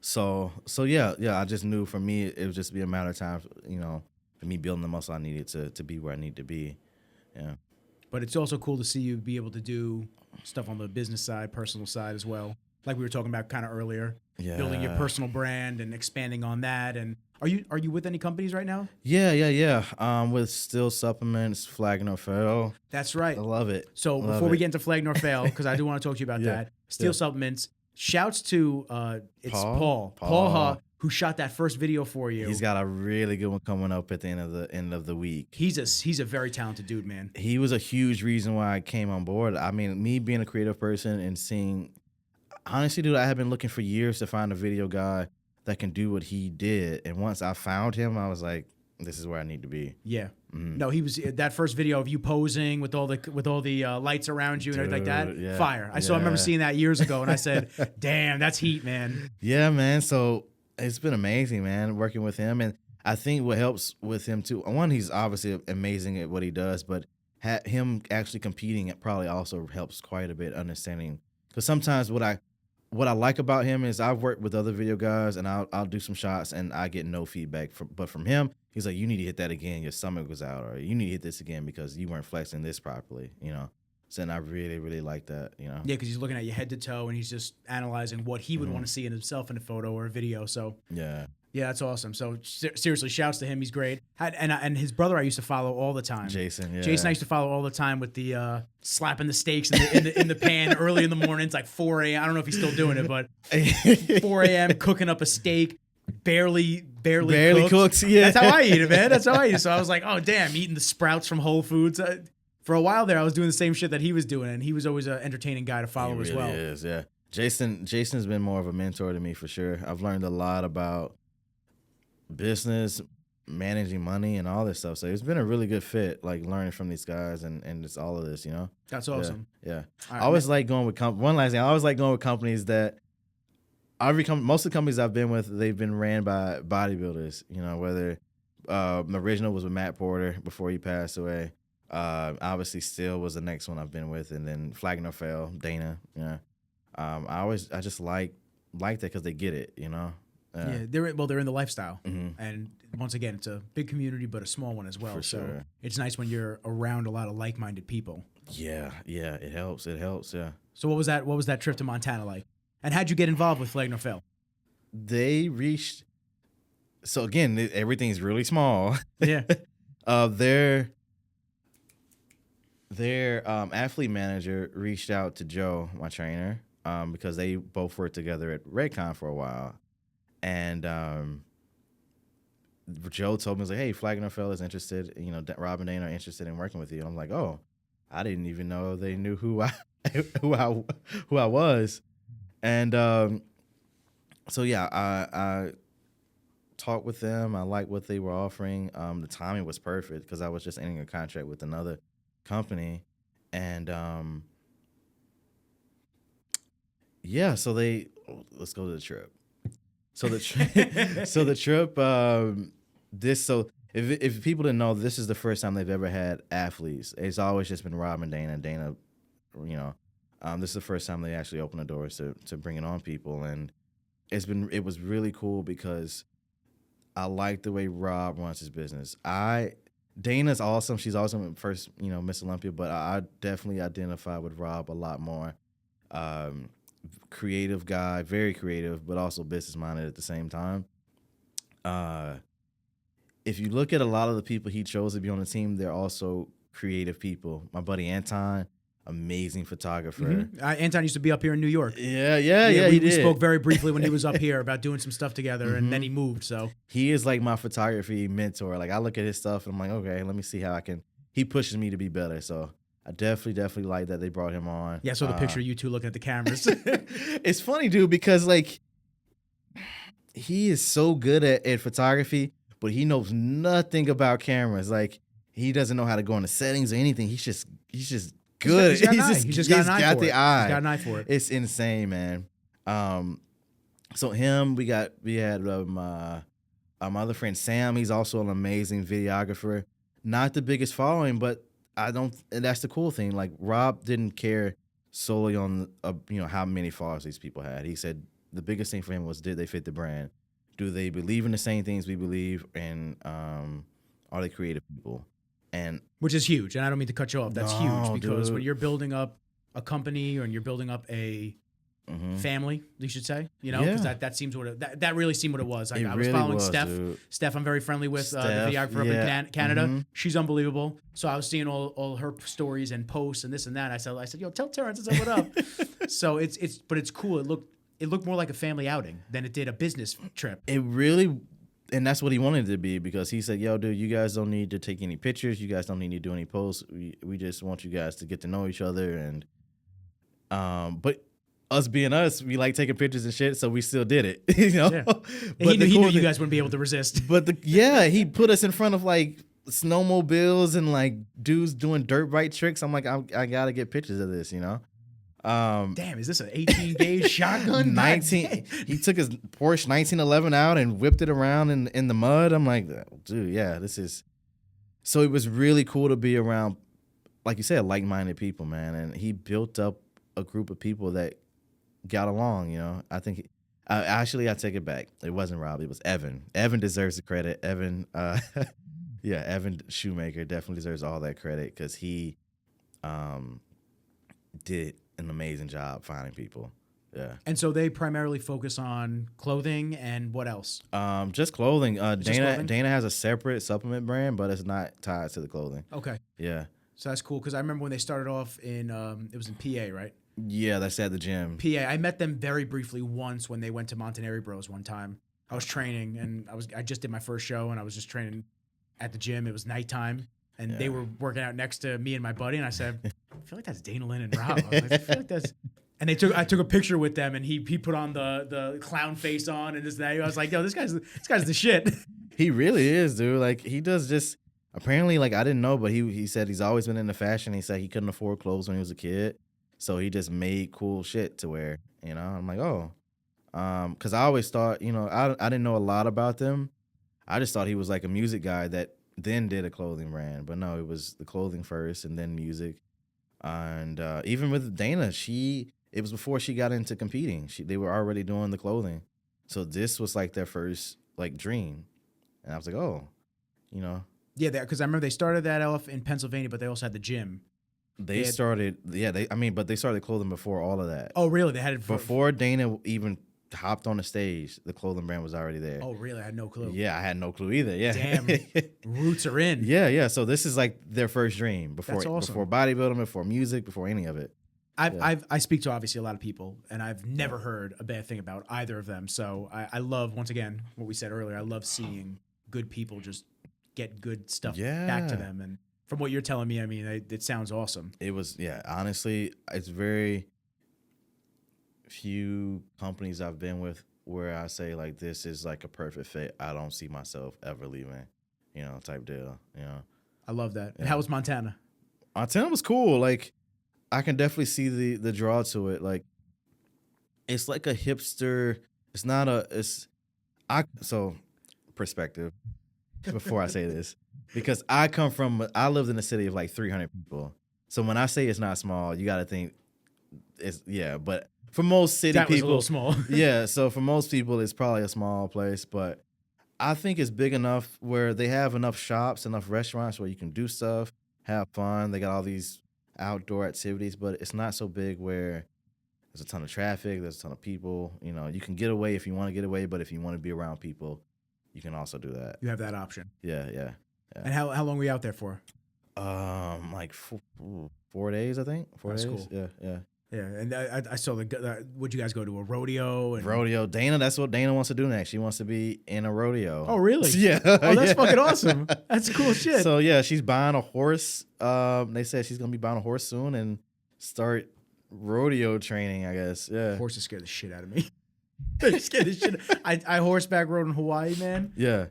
So yeah. I just knew for me, it would just be a matter of time, you know, for me building the muscle I needed to be where I need to be. Yeah. But it's also cool to see you be able to do stuff on the business side, personal side as well. Like we were talking about kind of earlier, building your personal brand and expanding on that. And are you with any companies right now? Yeah. With Still Supplements, Flag Nor Fail. That's right. I love it. So before we get into Flag Nor Fail, because I do want to talk to you about that, Still Supplements. Shouts to it's Paul, who shot that first video for you. He's got a really good one coming up at the end of the week. He's a very talented dude, man. He was a huge reason why I came on board. I mean, me being a creative person and seeing, honestly, dude, I have been looking for years to find a video guy that can do what he did. And once I found him, I was like, this is where I need to be. Yeah. Mm-hmm. No, he was that first video of you posing with all the lights around you and everything like that. Fire. I remember seeing that years ago, and I said, damn, that's heat, man. Yeah, man. So It's been amazing, man, working with him. And I think what helps with him too, one, he's obviously amazing at what he does, but him actually competing, it probably also helps quite a bit understanding. Because sometimes what I like about him is I've worked with other video guys and I'll do some shots and I get no feedback but from him, he's like, you need to hit that again, your stomach was out, or you need to hit this again because you weren't flexing this properly, you know. So and I really, really like that, you know. Yeah, because he's looking at you head to toe and he's just analyzing what he would want to see in himself in a photo or a video. So yeah, that's awesome. So seriously, shouts to him. He's great. And his brother I used to follow all the time. Jason I used to follow all the time with the slapping the steaks in the pan early in the morning. It's like 4 a.m. I don't know if he's still doing it, but 4 a.m. cooking up a steak, barely cooked. Yeah, that's how I eat it, man. That's how I eat it. So I was like, oh damn, eating the sprouts from Whole Foods. For a while there, I was doing the same shit that he was doing, and he was always an entertaining guy to follow as well. He is, yeah. Jason's been more of a mentor to me for sure. I've learned a lot about business, managing money, and all this stuff. So it's been a really good fit, like learning from these guys and it's all of this, you know. That's awesome. Yeah. Right, I always like going with one last thing. I always like going with companies that most of the companies I've been with, they've been ran by bodybuilders. You know, whether the original was with Matt Porter before he passed away. Obviously, Still was the next one I've been with, and then Flag Nor Fail, Dana. Yeah, I just like that because they get it, you know. Yeah, they're in the lifestyle, and once again, it's a big community, but a small one as well. For sure. So it's nice when you're around a lot of like-minded people. Yeah, it helps. Yeah. So what was that trip to Montana like? And how'd you get involved with Flag Nor Fail? They reached. So again, everything's really small. Yeah. Their athlete manager reached out to Joe, my trainer, because they both worked together at Redcon for a while. And Joe told me, he was like, hey, Flag Nor Fail is interested, you know, Rob and Dana are interested in working with you. And I'm like, oh, I didn't even know they knew who I was. And so, yeah, I talked with them. I liked what they were offering. The timing was perfect because I was just ending a contract with another company, and so let's go to the trip. So the trip, if people didn't know, this is the first time they've ever had athletes. It's always just been Rob and Dana, you know. This is the first time they actually opened the doors to bringing on people, and it was really cool because I like the way Rob runs his business. Dana's awesome. She's awesome at first, you know, Mr Olympia, but I definitely identify with Rob a lot more. Creative guy, very creative, but also business-minded at the same time. If you look at a lot of the people he chose to be on the team, they're also creative people. My buddy Anton, amazing photographer. Anton used to be up here in New York. Yeah, we spoke very briefly when he was up here about doing some stuff together, and then he moved. So he is like my photography mentor. Like I look at his stuff and I'm like, okay, let me see how I can. He pushes me to be better. So I definitely like that they brought him on. Yeah, I saw the picture of you two looking at the cameras. It's funny, dude, because like he is so good at photography, but he knows nothing about cameras. Like he doesn't know how to go into settings or anything. He's just good. He's just got the eye. He's got an eye for it. It's insane, man. So him, we had my other friend Sam. He's also an amazing videographer. Not the biggest following, but and that's the cool thing. Like Rob didn't care solely on how many followers these people had. He said the biggest thing for him was, did they fit the brand? Do they believe in the same things we believe? And are they creative people? And which is huge. And I don't mean to cut you off. That's huge because dude, when you're building up a company or you're building up a family, you should say, you know, because that seems that really seemed what it was. Like, I was following Steph. Dude. Steph, I'm very friendly with, the videographer up in Canada. She's unbelievable. So I was seeing all her stories and posts and this and that. I said, yo, tell Terrence I said, what up? So but it's cool. It looked more like a family outing than it did a business trip. It really. And that's what he wanted it to be, because he said, yo, dude, you guys don't need to take any pictures. You guys don't need to do any posts. We just want you guys to get to know each other. And but us being us, we like taking pictures and shit, so we still did it. You know? Yeah. But he knew you guys wouldn't be able to resist. But he put us in front of like snowmobiles and like dudes doing dirt bike tricks. I'm like, I got to get pictures of this, you know? Damn, is this an 18 gauge shotgun? 19. He took his Porsche 1911 out and whipped it around in the mud. I'm like, dude, yeah, this is. So it was really cool to be around, like you said, like-minded people, man. And he built up a group of people that got along. I think. I take it back. It wasn't Rob. It was Evan. Evan deserves the credit. Evan, Evan Shoemaker definitely deserves all that credit because he did an amazing job finding people. Yeah. And so they primarily focus on clothing and what else? Just clothing. clothing? Dana has a separate supplement brand, but it's not tied to the clothing. Okay. Yeah. So that's cool because I remember when they started off in it was in PA, right? Yeah, that's at the gym. PA. I met them very briefly once when they went to Montanari Bros one time. I was training and I just did my first show and I was just training at the gym. It was nighttime and they were working out next to me and my buddy and I said, I feel like that's Dana Lynn and Rob. I was like, I feel like that's. And I took a picture with them and he put on the clown face on and this and that. I was like, yo, this guy's the shit. He really is, dude. Like he does just apparently like I didn't know, but he said he's always been into fashion. He said he couldn't afford clothes when he was a kid. So he just made cool shit to wear, I'm like, oh, because I always thought, I didn't know a lot about them. I just thought he was like a music guy that then did a clothing brand. But no, it was the clothing first and then music. And even with Dana, it was before she got into competing. They were already doing the clothing. So this was like their first like dream. And I was like, oh, Yeah, because I remember they started that off in Pennsylvania, but they also had the gym. but they started clothing before all of that. Oh, really? They had it Before Dana even hopped on the stage, the clothing brand was already there. Oh, really? I had no clue. Yeah, I had no clue either. Yeah. Damn. Roots are in. Yeah. So this is like their first dream before That's awesome. before bodybuilding, before music, before any of it. I speak to obviously a lot of people, and I've never heard a bad thing about either of them. So I love, once again, what we said earlier. I love seeing good people just get good stuff back to them. And from what you're telling me, I mean, it sounds awesome. It was, honestly, it's very few companies I've been with where I say like this is like a perfect fit. I don't see myself ever leaving, type deal. I love that. And how was Montana? Montana was cool. Like I can definitely see the draw to it. Like it's like a hipster. It's not so perspective before I say this, because I lived in a city of like 300 people. So when I say it's not small, you got to think but for most city that people, was a little small. yeah. So for most people, it's probably a small place, but I think it's big enough where they have enough shops, enough restaurants where you can do stuff, have fun. They got all these outdoor activities, but it's not so big where there's a ton of traffic, there's a ton of people. You can get away if you want to get away, but if you want to be around people, you can also do that. You have that option. Yeah. And how long were you out there for? Like 4 days, I think. 4 days. Cool. Yeah. Yeah, and I saw would you guys go to a rodeo? Rodeo. Dana, that's what Dana wants to do next. She wants to be in a rodeo. Oh, really? Yeah. Oh, that's fucking awesome. That's cool shit. So, yeah, she's buying a horse. They said she's going to be buying a horse soon and start rodeo training, I guess. Yeah. Horses scare the shit out of me. They scare the shit. I horseback rode in Hawaii, man. Yeah.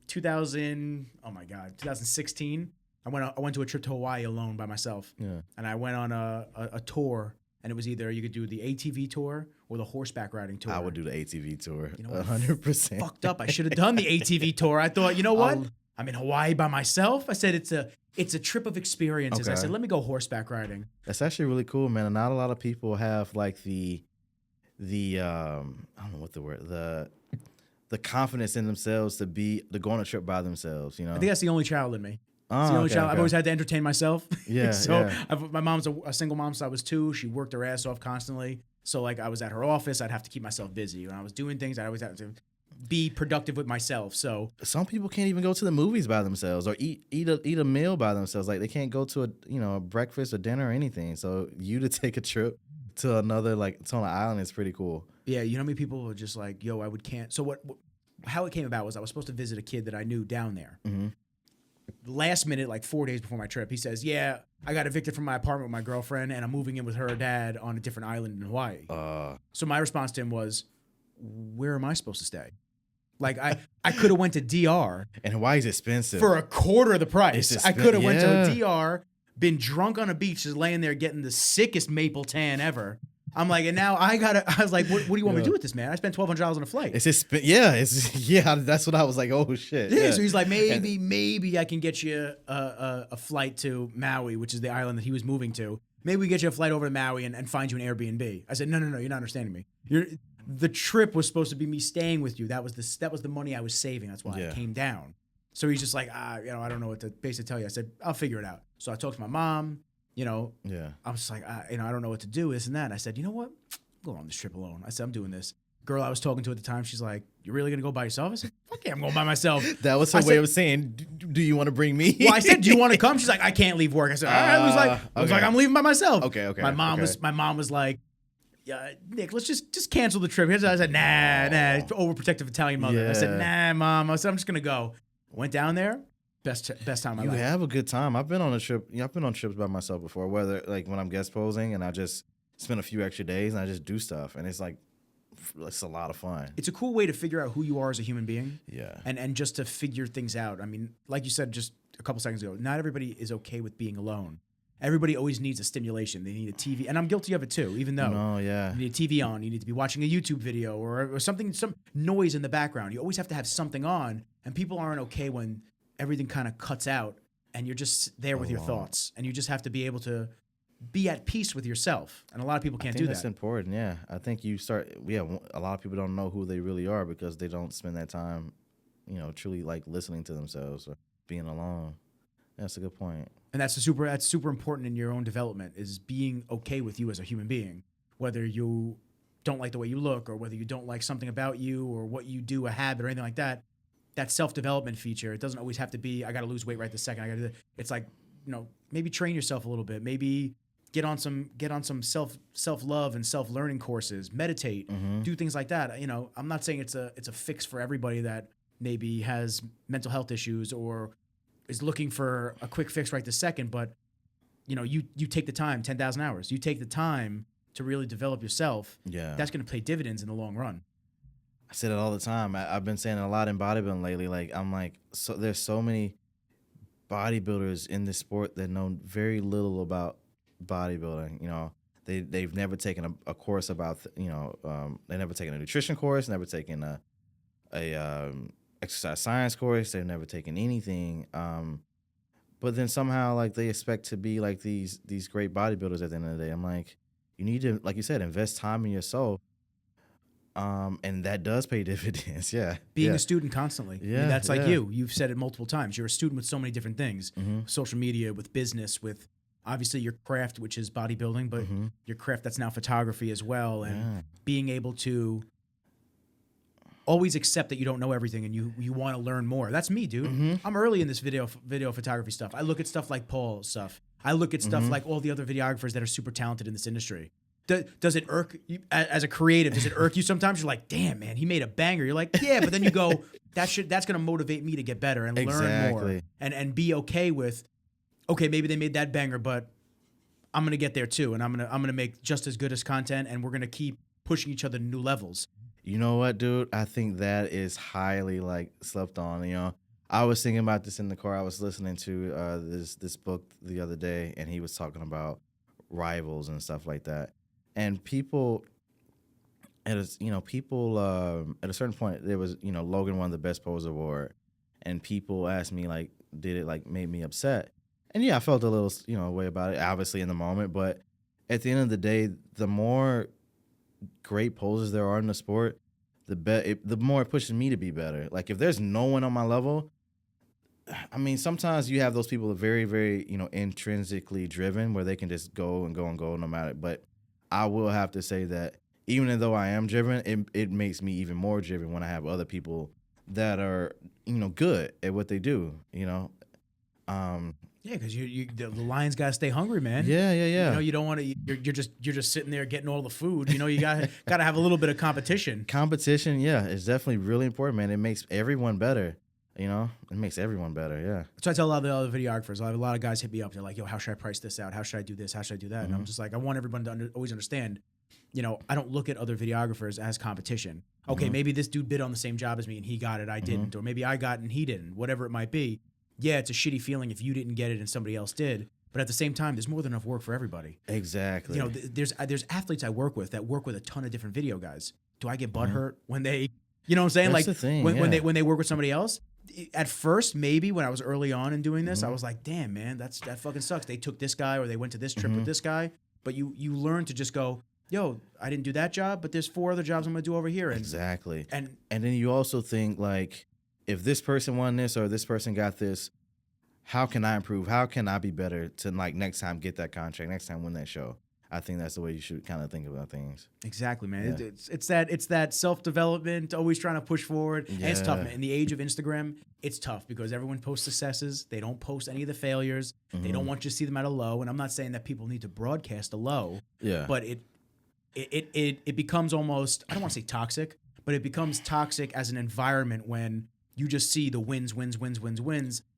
2016. I went to a trip to Hawaii alone by myself. Yeah. And I went on a tour. And it was either you could do the ATV tour or the horseback riding tour. I would do the ATV tour, 100%. Fucked up. I should have done the ATV tour. I thought, you know what? I'm in Hawaii by myself. I said it's a trip of experiences. Okay. I said, let me go horseback riding. That's actually really cool, man. And not a lot of people have like the I don't know what the word, the confidence in themselves to go on a trip by themselves. I think that's the only child in me. Oh, it's the only okay, child. okay. I've always had to entertain myself. Yeah. So my mom's a single mom since I was 2. She worked her ass off constantly. So like I was at her office, I'd have to keep myself busy. When I was doing things, I always had to be productive with myself. So some people can't even go to the movies by themselves or eat a meal by themselves. Like they can't go to a breakfast or dinner or anything. So you to take a trip to another to an island is pretty cool. Yeah, how many people are just like, yo, I can't. So how it came about was I was supposed to visit a kid that I knew down there. Mm-hmm. Last minute, like 4 days before my trip, he says, yeah, I got evicted from my apartment with my girlfriend and I'm moving in with her dad on a different island in Hawaii. So my response to him was, where am I supposed to stay? Like I could have went to DR. And Hawaii's expensive. For a quarter of the price. I could have went to a DR, been drunk on a beach, just laying there getting the sickest maple tan ever. I'm like, and now I was like, what do you want me to do with this, man? I spent $1,200 on a flight. It's just, that's what I was like, oh shit. Yeah. So he's like, maybe I can get you a flight to Maui, which is the island that he was moving to. Maybe we get you a flight over to Maui and find you an Airbnb. I said, no, you're not understanding me. The trip was supposed to be me staying with you. That was the money I was saving. That's why I came down. So he's just like, I don't know what to basically tell you. I said, I'll figure it out. So I talked to my mom. I was like, I don't know what to do, this and that. And I said, you know what? I'm going on this trip alone. I said, I'm doing this. Girl I was talking to at the time, she's like, you're really going to go by yourself? I said, okay, I'm going by myself. That was her way of saying, do you want to bring me? Well, I said, do you want to come? She's like, I can't leave work. I said, all right. I was like, I'm leaving by myself. Okay. My mom was like, yeah, Nick, let's just cancel the trip. I said, nah, overprotective Italian mother. Yeah. I said, nah, Mom. I said, I'm just going to go. Went down there. Best time of my life. You have a good time. I've been on a trip. I've been on trips by myself before, whether like when I'm guest posing and I just spend a few extra days and I just do stuff. And it's like, it's a lot of fun. It's a cool way to figure out who you are as a human being. Yeah. And just to figure things out. I mean, like you said just a couple seconds ago, not everybody is okay with being alone. Everybody always needs a stimulation. They need a TV. And I'm guilty of it too, even though you need a TV on. You need to be watching a YouTube video or something, some noise in the background. You always have to have something on. And people aren't okay when everything kind of cuts out and you're just there with your thoughts. And you just have to be able to be at peace with yourself. And a lot of people can't do that. That's important, yeah. I think a lot of people don't know who they really are because they don't spend that time, truly like listening to themselves or being alone. That's a good point. And that's super important in your own development, is being okay with you as a human being, whether you don't like the way you look or whether you don't like something about you or what you do, a habit or anything like that. That self-development feature, it doesn't always have to be, I got to lose weight right this second. I got to do that. It's like, maybe train yourself a little bit. Maybe get on some self-love and self-learning courses, meditate, do things like that. I'm not saying it's a fix for everybody that maybe has mental health issues or is looking for a quick fix right this second, but you take the time, 10,000 hours. You take the time to really develop yourself. Yeah. That's going to pay dividends in the long run. I say that all the time. I've been saying it a lot in bodybuilding lately. Like, I'm like, so there's so many bodybuilders in this sport that know very little about bodybuilding. They've never taken a course about, they never taken a nutrition course, never taken a exercise science course. They've never taken anything. But then somehow like they expect to be like these great bodybuilders at the end of the day. I'm like, you need to, like you said, invest time in yourself. And that does pay dividends. Yeah. Being a student constantly. Yeah. I mean, that's like you. You've said it multiple times. You're a student with so many different things, social media, with business, with obviously your craft, which is bodybuilding, but your craft that's now photography as well. And being able to always accept that you don't know everything and you want to learn more. That's me, dude. I'm early in this video photography stuff. I look at stuff like Paul's stuff. I look at stuff like all the other videographers that are super talented in this industry. Does it irk you as a creative? Does it irk you sometimes? You're like, damn, man, he made a banger. You're like, yeah, but then you go, that's going to motivate me to get better and learn more and be okay with, okay, maybe they made that banger, but I'm going to get there too. And I'm going to make just as good as content, and we're going to keep pushing each other to new levels. You know what, dude? I think that is highly like slept on. I was thinking about this in the car. I was listening to this book the other day, and he was talking about rivals and stuff like that. And people, at a certain point, there was, Logan won the Best Poser Award, and people asked me, like, did it, like, make me upset? And, yeah, I felt a little, way about it, obviously, in the moment. But at the end of the day, the more great posers there are in the sport, the more it pushes me to be better. Like, if there's no one on my level, I mean, sometimes you have those people that are very, very, intrinsically driven, where they can just go and go and go no matter. But I will have to say that even though I am driven, it makes me even more driven when I have other people that are, good at what they do, Yeah, because the lion's got to stay hungry, man. Yeah. You don't want to. You're just sitting there getting all the food. You got to have a little bit of competition. Competition, yeah, is definitely really important, man. It makes everyone better. It makes everyone better, yeah. So I tell a lot of the other videographers, a lot of guys hit me up. They're like, yo, how should I price this out? How should I do this? How should I do that? And I'm just like, I want everyone to always understand, I don't look at other videographers as competition. Okay, maybe this dude bid on the same job as me and he got it, I didn't. Or maybe I got it and he didn't, whatever it might be. Yeah, it's a shitty feeling if you didn't get it and somebody else did. But at the same time, there's more than enough work for everybody. Exactly. You know, there's athletes I work with that work with a ton of different video guys. Do I get butthurt when they, you know what I'm saying? That's Like the thing, when yeah. they work with somebody else. At first, maybe when I was early on in doing this, I was like, damn, man, that fucking sucks. They took this guy or they went to this trip with this guy. But you learn to just go, yo, I didn't do that job, but there's 4 other jobs I'm gonna do over here. Exactly. And then you also think, like, if this person won this or this person got this, how can I improve? How can I be better to, like, next time get that contract, next time win that show? I think that's the way you should kind of think about things. exactly, man. Yeah. It's that self-development, always trying to push forward. And it's tough, Yeah. man. In the age of Instagram, it's tough because everyone posts successes. They don't post any of the failures. They don't want you to see them at a low. And I'm not saying that people need to broadcast a low, Yeah. but it becomes almost, I don't want to say toxic, but it becomes toxic as an environment when you just see the wins,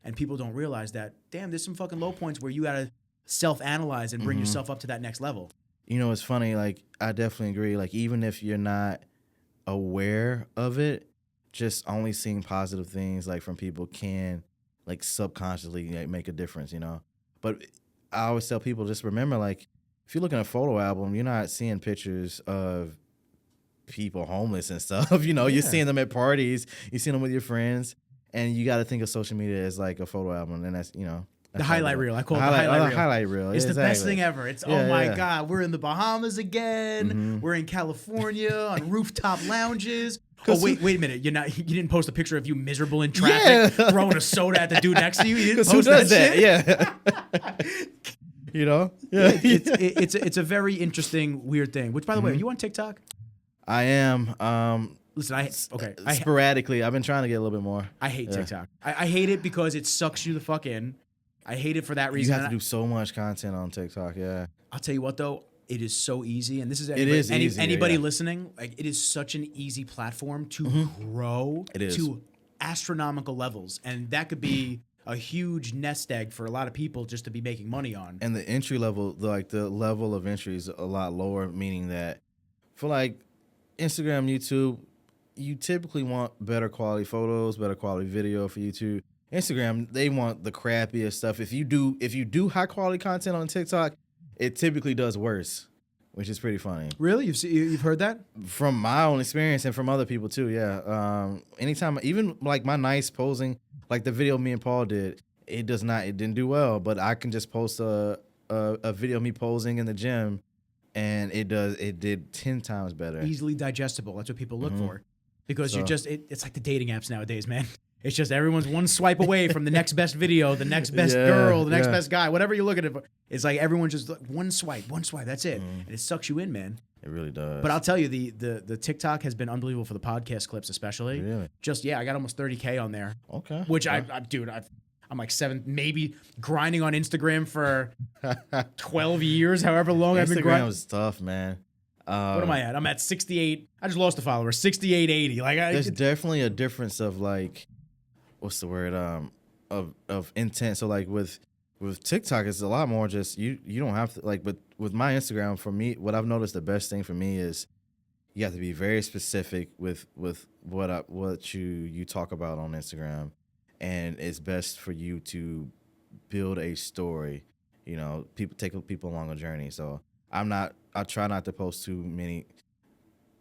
and people don't realize that, damn, there's some fucking low points where you gotta self-analyze and bring yourself up to that next level. You know, it's funny, like, I definitely agree. Like, even if you're not aware of it, just only seeing positive things, like, from people can, like, subconsciously, like, make a difference, you know? But I always tell people, just remember, like, if you look at a photo album, you're not seeing pictures of people homeless and stuff. You know, you're seeing them at parties, you're seeing them with your friends, and you got to think of social media as, like, a photo album, and that's, you know. The highlight reel. I call it the highlight reel. It's the best thing ever. It's, oh my God, we're in the Bahamas again. We're in California on rooftop lounges. Oh, wait a minute. You didn't post a picture of you miserable in traffic throwing a soda at the dude next to you? You didn't post who does that shit? Yeah. You know? Yeah. It's a very interesting, weird thing. Which, by the way, are you on TikTok? I am. Listen, sporadically. I've been trying to get a little bit more. I hate TikTok. I hate it because it sucks you the fuck in. I hate it for that reason. You have to do so much content on TikTok, yeah. I'll tell you what, though, it is so easy, and this is anybody, listening. Like, it is such an easy platform to grow to astronomical levels, and that could be a huge nest egg for a lot of people just to be making money on. And the entry level, like the level of entry is a lot lower, meaning that for like Instagram, YouTube, you typically want better quality photos, better quality video for YouTube. Instagram, they want the crappiest stuff. If you do high quality content on TikTok, it typically does worse, which is pretty funny. Really? You've heard that? From my own experience and from other people too, yeah. Anytime, even like my nice posing, like the video me and Paul did, it didn't do well, but I can just post a video of me posing in the gym and it did 10 times better. Easily digestible. That's what people look for. Because it's like the dating apps nowadays, man. It's just everyone's one swipe away from the next best video, the next best girl, the next best guy, whatever you're looking at. It's like everyone's just like one swipe, that's it. And it sucks you in, man. It really does. But I'll tell you, the TikTok has been unbelievable for the podcast clips, especially. Really? I got almost 30K on there. Okay. Which I'm like 7, maybe grinding on Instagram for 12 years, however long I've been grinding. Instagram was tough, man. What am I at? I'm at 68. I just lost a follower. 6880. Like there's definitely a difference of like, what's the word? Of intent. So like with TikTok, it's a lot more just you don't have to like. But with my Instagram, for me, what I've noticed the best thing for me is you have to be very specific with what you talk about on Instagram, and it's best for you to build a story. You know, take people along a journey. So I try not to post too many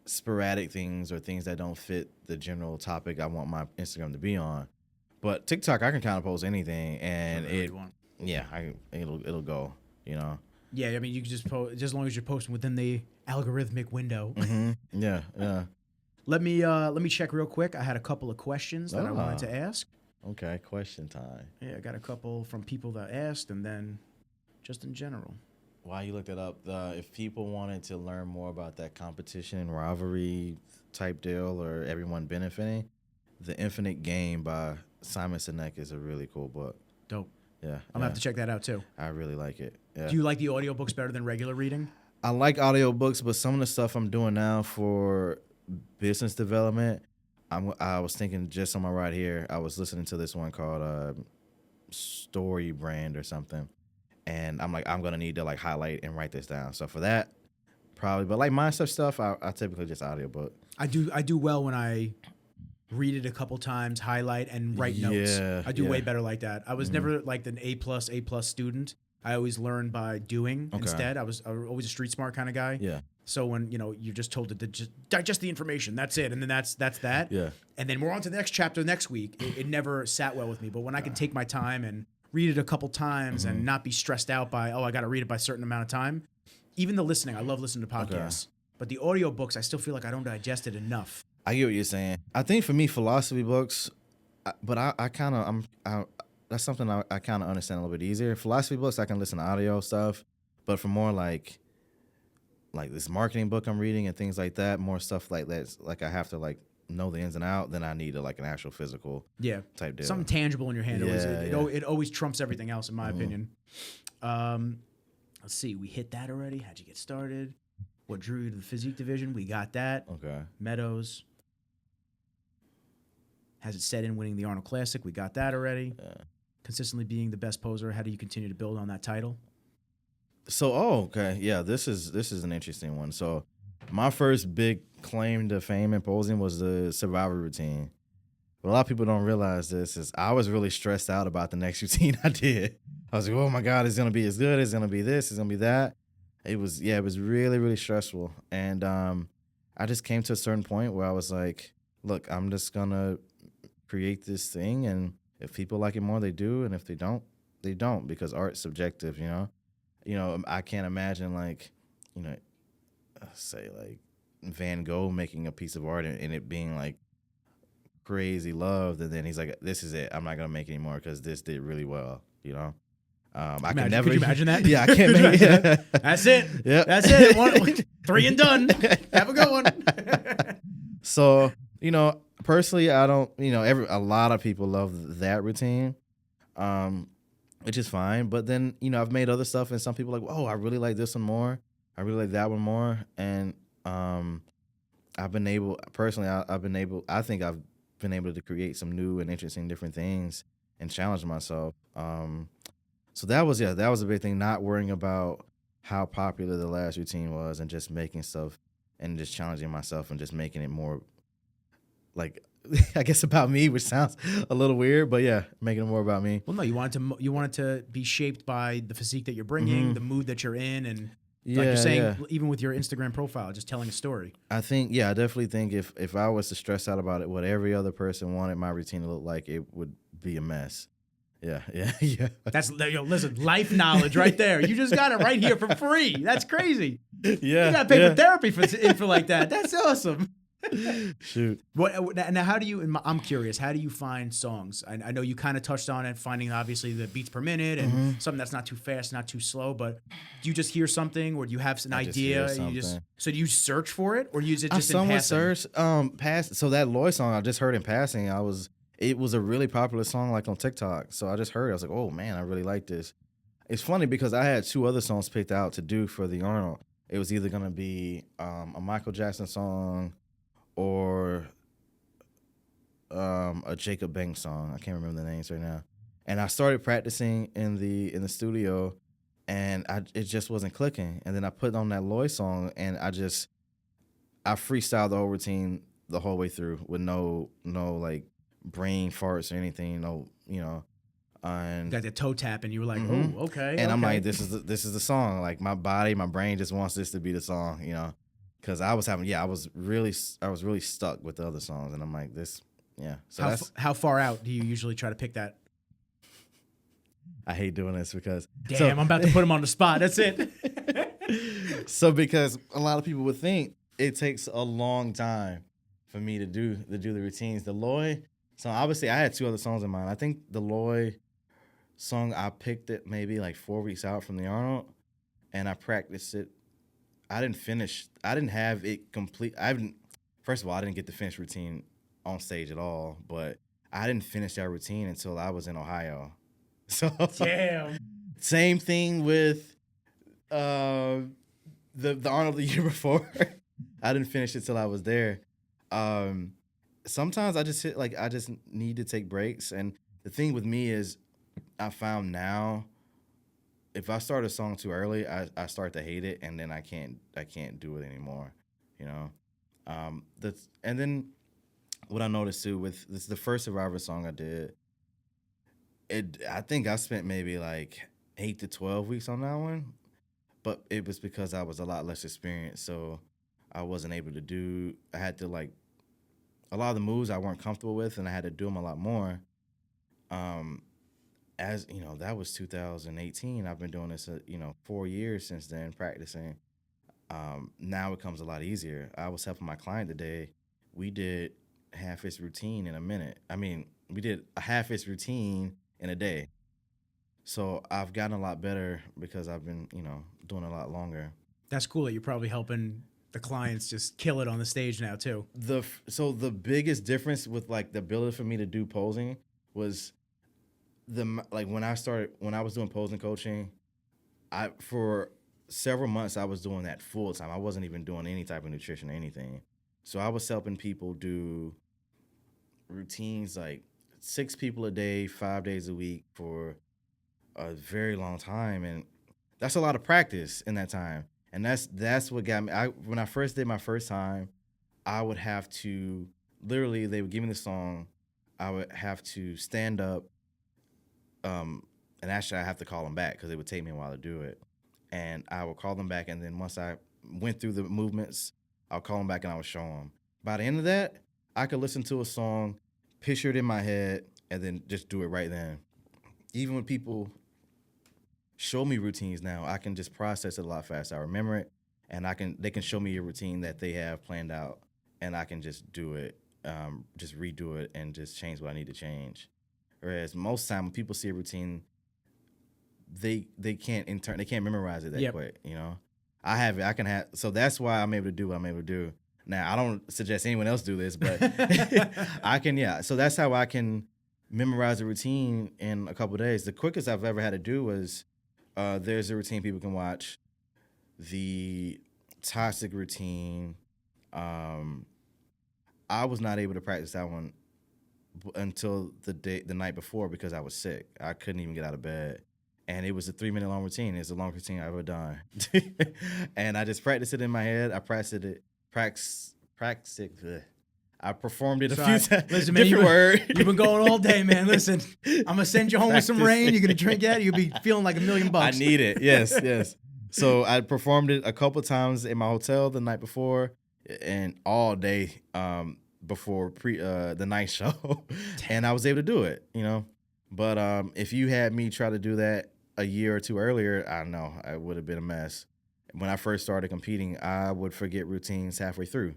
sporadic things or things that don't fit the general topic I want my Instagram to be on. But TikTok, I can kind of post anything, and it'll go. You know. Yeah, I mean, you can just post just as long as you're posting within the algorithmic window. Yeah. Let me check real quick. I had a couple of questions that I wanted to ask. Okay, question time. Yeah, I got a couple from people that asked, and then just in general. While you looked it up, if people wanted to learn more about that competition and rivalry type deal or everyone benefiting, The Infinite Game by Simon Sinek is a really cool book. Dope. Yeah. I'm going to have to check that out too. I really like it. Yeah. Do you like the audiobooks better than regular reading? I like audiobooks, but some of the stuff I'm doing now for business development, I was thinking just on my ride here, I was listening to this one called Story Brand or something. And I'm like, I'm going to need to like highlight and write this down. So for that, probably. But like mindset stuff, I typically just audiobook. I do well when I read it a couple times, highlight, and write notes. I do way better like that. I was never like an A+ student. I always learn by doing Okay. instead. I was always a street smart kind of guy. Yeah. So when, you're just told to just digest the information, that's it. And then that's that. Yeah. And then we're on to the next chapter next week. It never sat well with me. But when I can take my time and read it a couple times and not be stressed out by, I got to read it by a certain amount of time. Even the listening, I love listening to podcasts. Okay. But the audio books, I still feel like I don't digest it enough. I get what you're saying. I think for me, philosophy books, but I kind of, that's something I kind of understand a little bit easier. Philosophy books, I can listen to audio stuff, but for more like this marketing book I'm reading and things like that, more stuff like that, like I have to like know the ins and out, then I need like an actual physical type deal. Something tangible in your hand. It always trumps everything else, in my opinion. Let's see, we hit that already. How'd you get started? What drew you to the physique division? We got that. Okay. Meadows. Has it set in winning the Arnold Classic? We got that already. Consistently being the best poser. How do you continue to build on that title? So, okay. Yeah, this is an interesting one. So, my first big claim to fame in posing was the survivor routine. But a lot of people don't realize this is I was really stressed out about the next routine I did. I was like, oh my God, it's going to be as good. It's going to be this. It's going to be that. It was really, really stressful. And I just came to a certain point where I was like, look, I'm just going to create this thing. And if people like it more, they do. And if they don't, they don't, because art's subjective, I can't imagine say like Van Gogh making a piece of art and it being like crazy loved. And then he's like, this is it. I'm not going to make it anymore because this did really well, I can never. Could you imagine that? Yeah, I can't make it. That's it. Yep. That's it. 3 and done. Have a good one. So, personally, I don't, a lot of people love that routine, which is fine. But then, I've made other stuff and some people are like, oh, I really like this one more. I really like that one more. And I've been able, personally, I think I've been able to create some new and interesting different things and challenge myself. So that was a big thing, not worrying about how popular the last routine was and just making stuff and just challenging myself and just making it more like, I guess about me, which sounds a little weird, but yeah, making it more about me. Well, no, you wanted to be shaped by the physique that you're bringing, the mood that you're in, and like you're saying, even with your Instagram profile, just telling a story. I definitely think if I was to stress out about it, what every other person wanted my routine to look like, it would be a mess. Yeah. That's listen, life knowledge right there. You just got it right here for free. That's crazy. Yeah, you got to pay for therapy for info like that. That's awesome. Shoot. Now, how do you? I'm curious. How do you find songs? I know you kind of touched on it, finding obviously the beats per minute and something that's not too fast, not too slow. But do you just hear something, or do you have an idea? Do you search for it, or is it just in passing? Search. So that Lloyd song I just heard in passing. It was a really popular song like on TikTok. So I just heard it. I was like, oh man, I really like this. It's funny because I had 2 other songs picked out to do for the Arnold. It was either gonna be a Michael Jackson song or a Jacob Banks song. I can't remember the names right now. And I started practicing in the studio, and it just wasn't clicking. And then I put on that Lloyd song, and I freestyled the whole routine the whole way through with no like brain farts or anything. And got the toe tap, and you were like, oh, okay. And I'm like, this is the song. Like my brain just wants this to be the song, Because I was really stuck with the other songs, and I'm like, this, yeah. So how far out do you usually try to pick that? I hate doing this because I'm about to put him on the spot. That's it. So because a lot of people would think it takes a long time for me to do the routines. The Lloyd song, obviously, I had 2 other songs in mind. I think the Lloyd song, I picked it maybe like 4 weeks out from the Arnold, and I practiced it. I didn't have it complete. First of all, I didn't get the finished routine on stage at all, but I didn't finish that routine until I was in Ohio. So damn. Same thing with the Arnold the year before. I didn't finish it till I was there. Sometimes I just need to take breaks, and the thing with me is I found now, if I start a song too early, I start to hate it, and then I can't do it anymore, and then what I noticed too with the first Survivor song I did, I think I spent maybe like 8 to 12 weeks on that one, but it was because I was a lot less experienced, so I wasn't able to do. I had to like a lot of the moves I weren't comfortable with, and I had to do them a lot more. Um, as you know, that was 2018. I've been doing this, 4 years since then, practicing. Now it comes a lot easier. I was helping my client today. We did half his routine in a minute. I mean, we did a half his routine in a day. So I've gotten a lot better because I've been, doing a lot longer. That's cool that you're probably helping the clients just kill it on the stage now too. So the biggest difference with like the ability for me to do posing was when I was doing posing coaching, for several months I was doing that full time. I wasn't even doing any type of nutrition or anything. So I was helping people do routines like 6 people a day, 5 days a week for a very long time, and that's a lot of practice in that time. And that's what got me. When I first did my first time, I would have to literally, they would give me the song, I would have to stand up, and actually I have to call them back because it would take me a while to do it. And I would call them back, and then once I went through the movements, I'll call them back and I would show them. By the end of that, I could listen to a song, picture it in my head, and then just do it right then. Even when people show me routines now, I can just process it a lot faster. I remember it, and they can show me a routine that they have planned out, and I can just do it, just redo it, and just change what I need to change. Whereas most time when people see a routine, they can't memorize it that quick. I have it. So that's why I'm able to do what I'm able to do. Now I don't suggest anyone else do this, but I can. Yeah. So that's how I can memorize a routine in a couple of days. The quickest I've ever had to do was there's a routine people can watch, the toxic routine. I was not able to practice that one until the night before because I was sick. I couldn't even get out of bed. And it was a 3-minute long routine. It's the longest routine I've ever done. And I just practiced it in my head. I practiced it. I performed it a few times. Listen, man, you've been going all day, man. Listen, I'm going to send you home with some rain. You're going to drink that. You'll be feeling like $1 million. I need it. Yes. So I performed it a couple times in my hotel the night before and all day before the night show. And I was able to do it, But if you had me try to do that a year or two earlier, I don't know, I would have been a mess. When I first started competing, I would forget routines halfway through.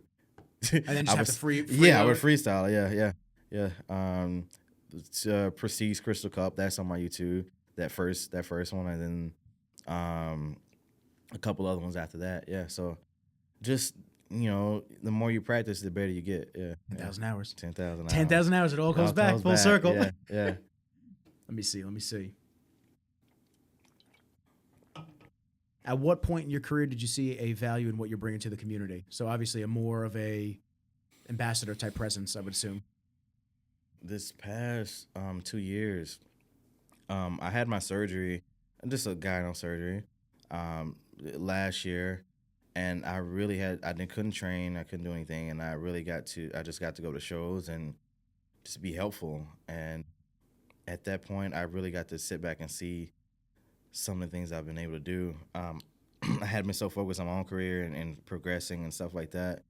And then just have to free I would freestyle. Yeah. Prestige Crystal Cup, that's on my YouTube. That first one, and then a couple other ones after that. Yeah. So just the more you practice, the better you get. Yeah. 10,000 hours. 10,000 hours. 10,000 hours. It all comes back full circle. Yeah. Let me see. At what point in your career did you see a value in what you're bringing to the community? So obviously a more of a ambassador type presence, I would assume. This past 2 years, I had my surgery, just a gyno surgery, last year, and I couldn't train, I couldn't do anything, and I just got to go to shows and just be helpful. And at that point, I really got to sit back and see some of the things I've been able to do. I had been so focused on my own career and progressing and stuff like that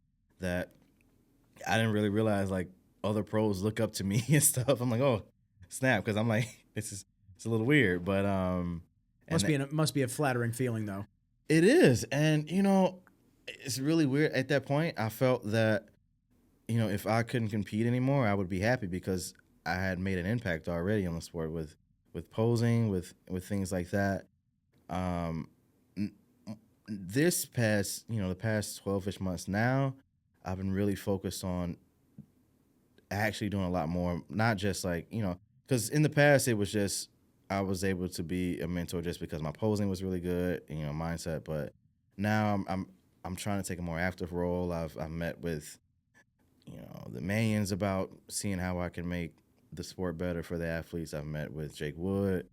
I didn't really realize like other pros look up to me and stuff. I'm like, oh, snap, because I'm like, it's a little weird, but must be a flattering feeling though. It is, and it's really weird. At that point, I felt that if I couldn't compete anymore, I would be happy because I had made an impact already on the sport with posing, with things like that. This past, the past 12-ish months now, I've been really focused on actually doing a lot more, not just like, because in the past it was just, I was able to be a mentor just because my posing was really good, mindset. But now I'm trying to take a more active role. I've met with, the Mayans about seeing how I can make the sport better for the athletes. I've met with Jake Wood,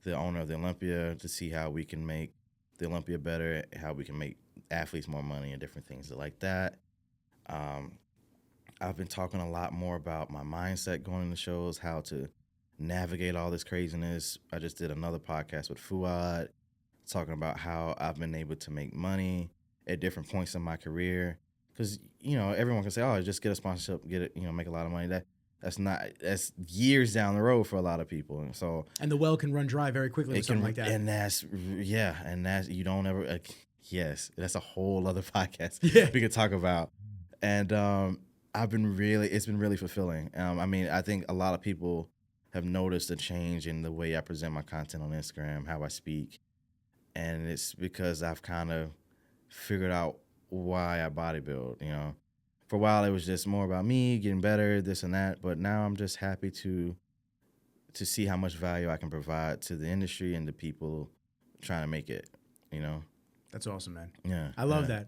the owner of the Olympia, to see how we can make the Olympia better, how we can make athletes more money and different things like that. I've been talking a lot more about my mindset going into shows, how to navigate all this craziness. I just did another podcast with Fuad talking about how I've been able to make money at different points in my career. Because, you know, everyone can say, oh, just get a sponsorship, get it, you know, make a lot of money. That's years down the road for a lot of people. And the well can run dry very quickly with something like that. And that's you don't ever, yes, that's a whole other podcast we could talk about. And it's been really fulfilling. I mean, I think a lot of people have noticed a change in the way I present my content on Instagram, how I speak. And it's because I've kind of figured out why I bodybuild, you know. For a while, it was just more about me getting better, this and that. But now I'm just happy to see how much value I can provide to the industry and the people trying to make it, you know. That's awesome, man. Yeah, I love that.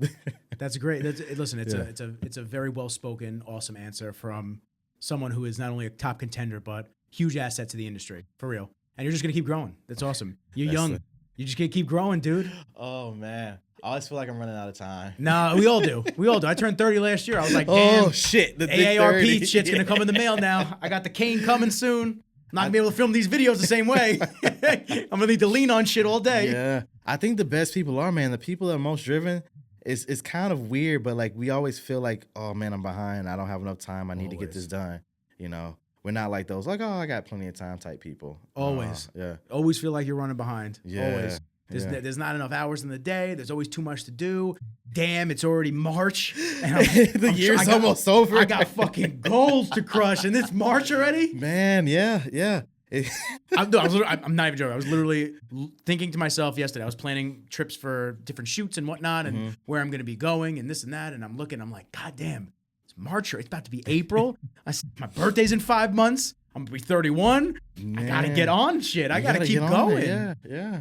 That's great. Listen, it's a very well spoken, awesome answer from someone who is not only a top contender but huge asset to the industry, for real. And you're just gonna keep growing. That's awesome. You're young. You just gonna keep growing, dude. Oh man, I always feel like I'm running out of time. Nah, we all do. I turned 30 last year. I was like, damn. Oh shit, the AARP shit's gonna come in the mail now. I got the cane coming soon. I'm not gonna be able to film these videos the same way. I'm gonna need to lean on shit all day. Yeah, I think the best people are, man. The people that are most driven. It's kind of weird, but like we always feel like, oh man, I'm behind. I don't have enough time. I need to get this done. You know, we're not like those like, oh, I got plenty of time type people. Always. Yeah. Always feel like you're running behind. Yeah. Always. There's not enough hours in the day. There's always too much to do. Damn, it's already March. And the year's almost over. I got fucking goals to crush, and it's March already. Man, yeah. I'm not even joking. I was literally thinking to myself yesterday. I was planning trips for different shoots and whatnot, and where I'm going to be going, and this and that. And I'm looking. I'm like, God damn, it's March. It's about to be April. My birthday's in 5 months. I'm gonna be 31. Man. I gotta get on shit. I gotta keep going. Yeah.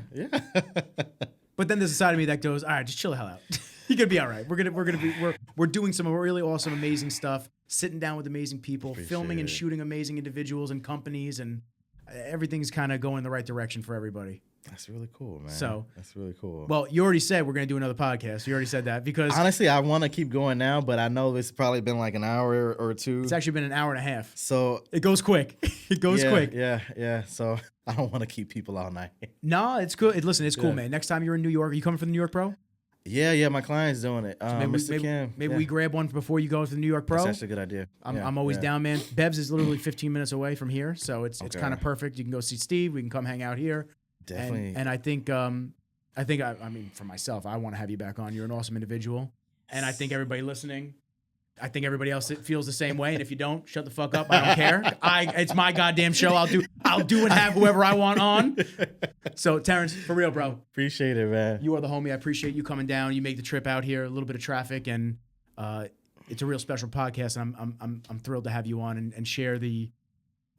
But then there's a side of me that goes, all right, just chill the hell out. You're gonna be all right. We're doing some really awesome, amazing stuff. Sitting down with amazing people, filming and shooting amazing individuals and companies, and everything's kind of going the right direction for everybody. That's really cool, man. So that's really cool. Well, you already said we're gonna do another podcast. You already said that because honestly, I want to keep going now, but I know it's probably been like an hour or two. It's actually been an hour and a half. So it goes quick. It goes quick. Yeah. So I don't want to keep people all night. No, it's good. Listen, it's cool, man. Next time you're in New York, are you coming for the New York Pro? Yeah. My client's doing it. So maybe we grab one before you go to the New York Pro. That's actually a good idea. I'm always down, man. Bev's is literally 15 minutes away from here, so it's kind of perfect. You can go see Steve. We can come hang out here. Definitely. And I think I mean, for myself, I want to have you back on. You're an awesome individual. And I think everybody listening, I think everybody else feels the same way. And if you don't, shut the fuck up. I don't care. It's my goddamn show. I'll do and have whoever I want on. So Terrence, for real, bro. Appreciate it, man. You are the homie. I appreciate you coming down. You make the trip out here, a little bit of traffic, and it's a real special podcast. And I'm thrilled to have you on and share the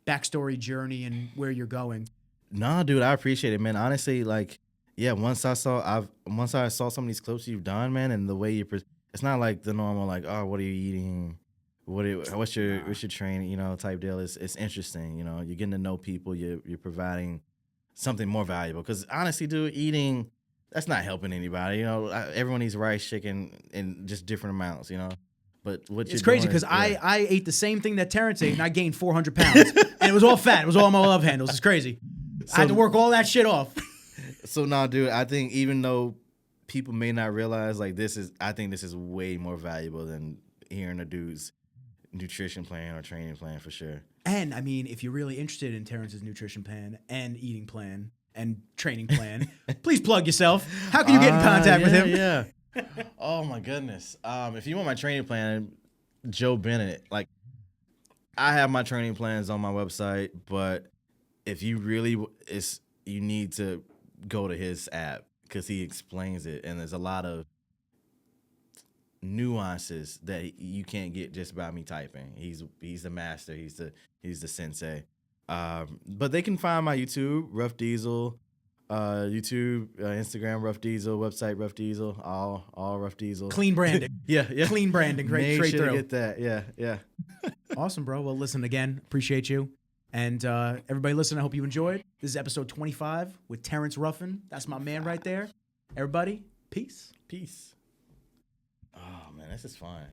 backstory, journey, and where you're going. Nah, dude, I appreciate it, man. Honestly, like, yeah, once I saw some of these clips you've done, man, and the way it's not like the normal, like, oh, what are you eating? What's your training, you know, type deal. It's interesting, you know. You're getting to know people. You're providing something more valuable. Because honestly, dude, eating, that's not helping anybody. You know, everyone eats rice, chicken, in just different amounts, you know. But it's crazy because I ate the same thing that Terrence ate, and I gained 400 pounds, and it was all fat. It was all my love handles. It's crazy. I had to work all that shit off. So nah, dude, I think even though people may not realize, like, I think this is way more valuable than hearing a dude's nutrition plan or training plan for sure. And I mean, if you're really interested in Terrence's nutrition plan and eating plan and training plan, please plug yourself. How can you get in contact with him? Yeah. Oh my goodness. If you want my training plan, Joe Bennett, like, I have my training plans on my website, but if you really you need to go to his app because he explains it, and there's a lot of nuances that you can't get just by me typing. He's the master. He's the sensei. But they can find my YouTube, Rough Diesel, YouTube, Instagram, Rough Diesel, website, Rough Diesel, all Rough Diesel. Clean branding. Yeah. Clean branding. Great. Make Straight sure through. to get that. Yeah. Awesome, bro. Well, listen again. Appreciate you. And everybody listen, I hope you enjoyed. This is episode 25 with Terrence Ruffin. That's my man right there. Everybody, peace. Oh, man, this is fun.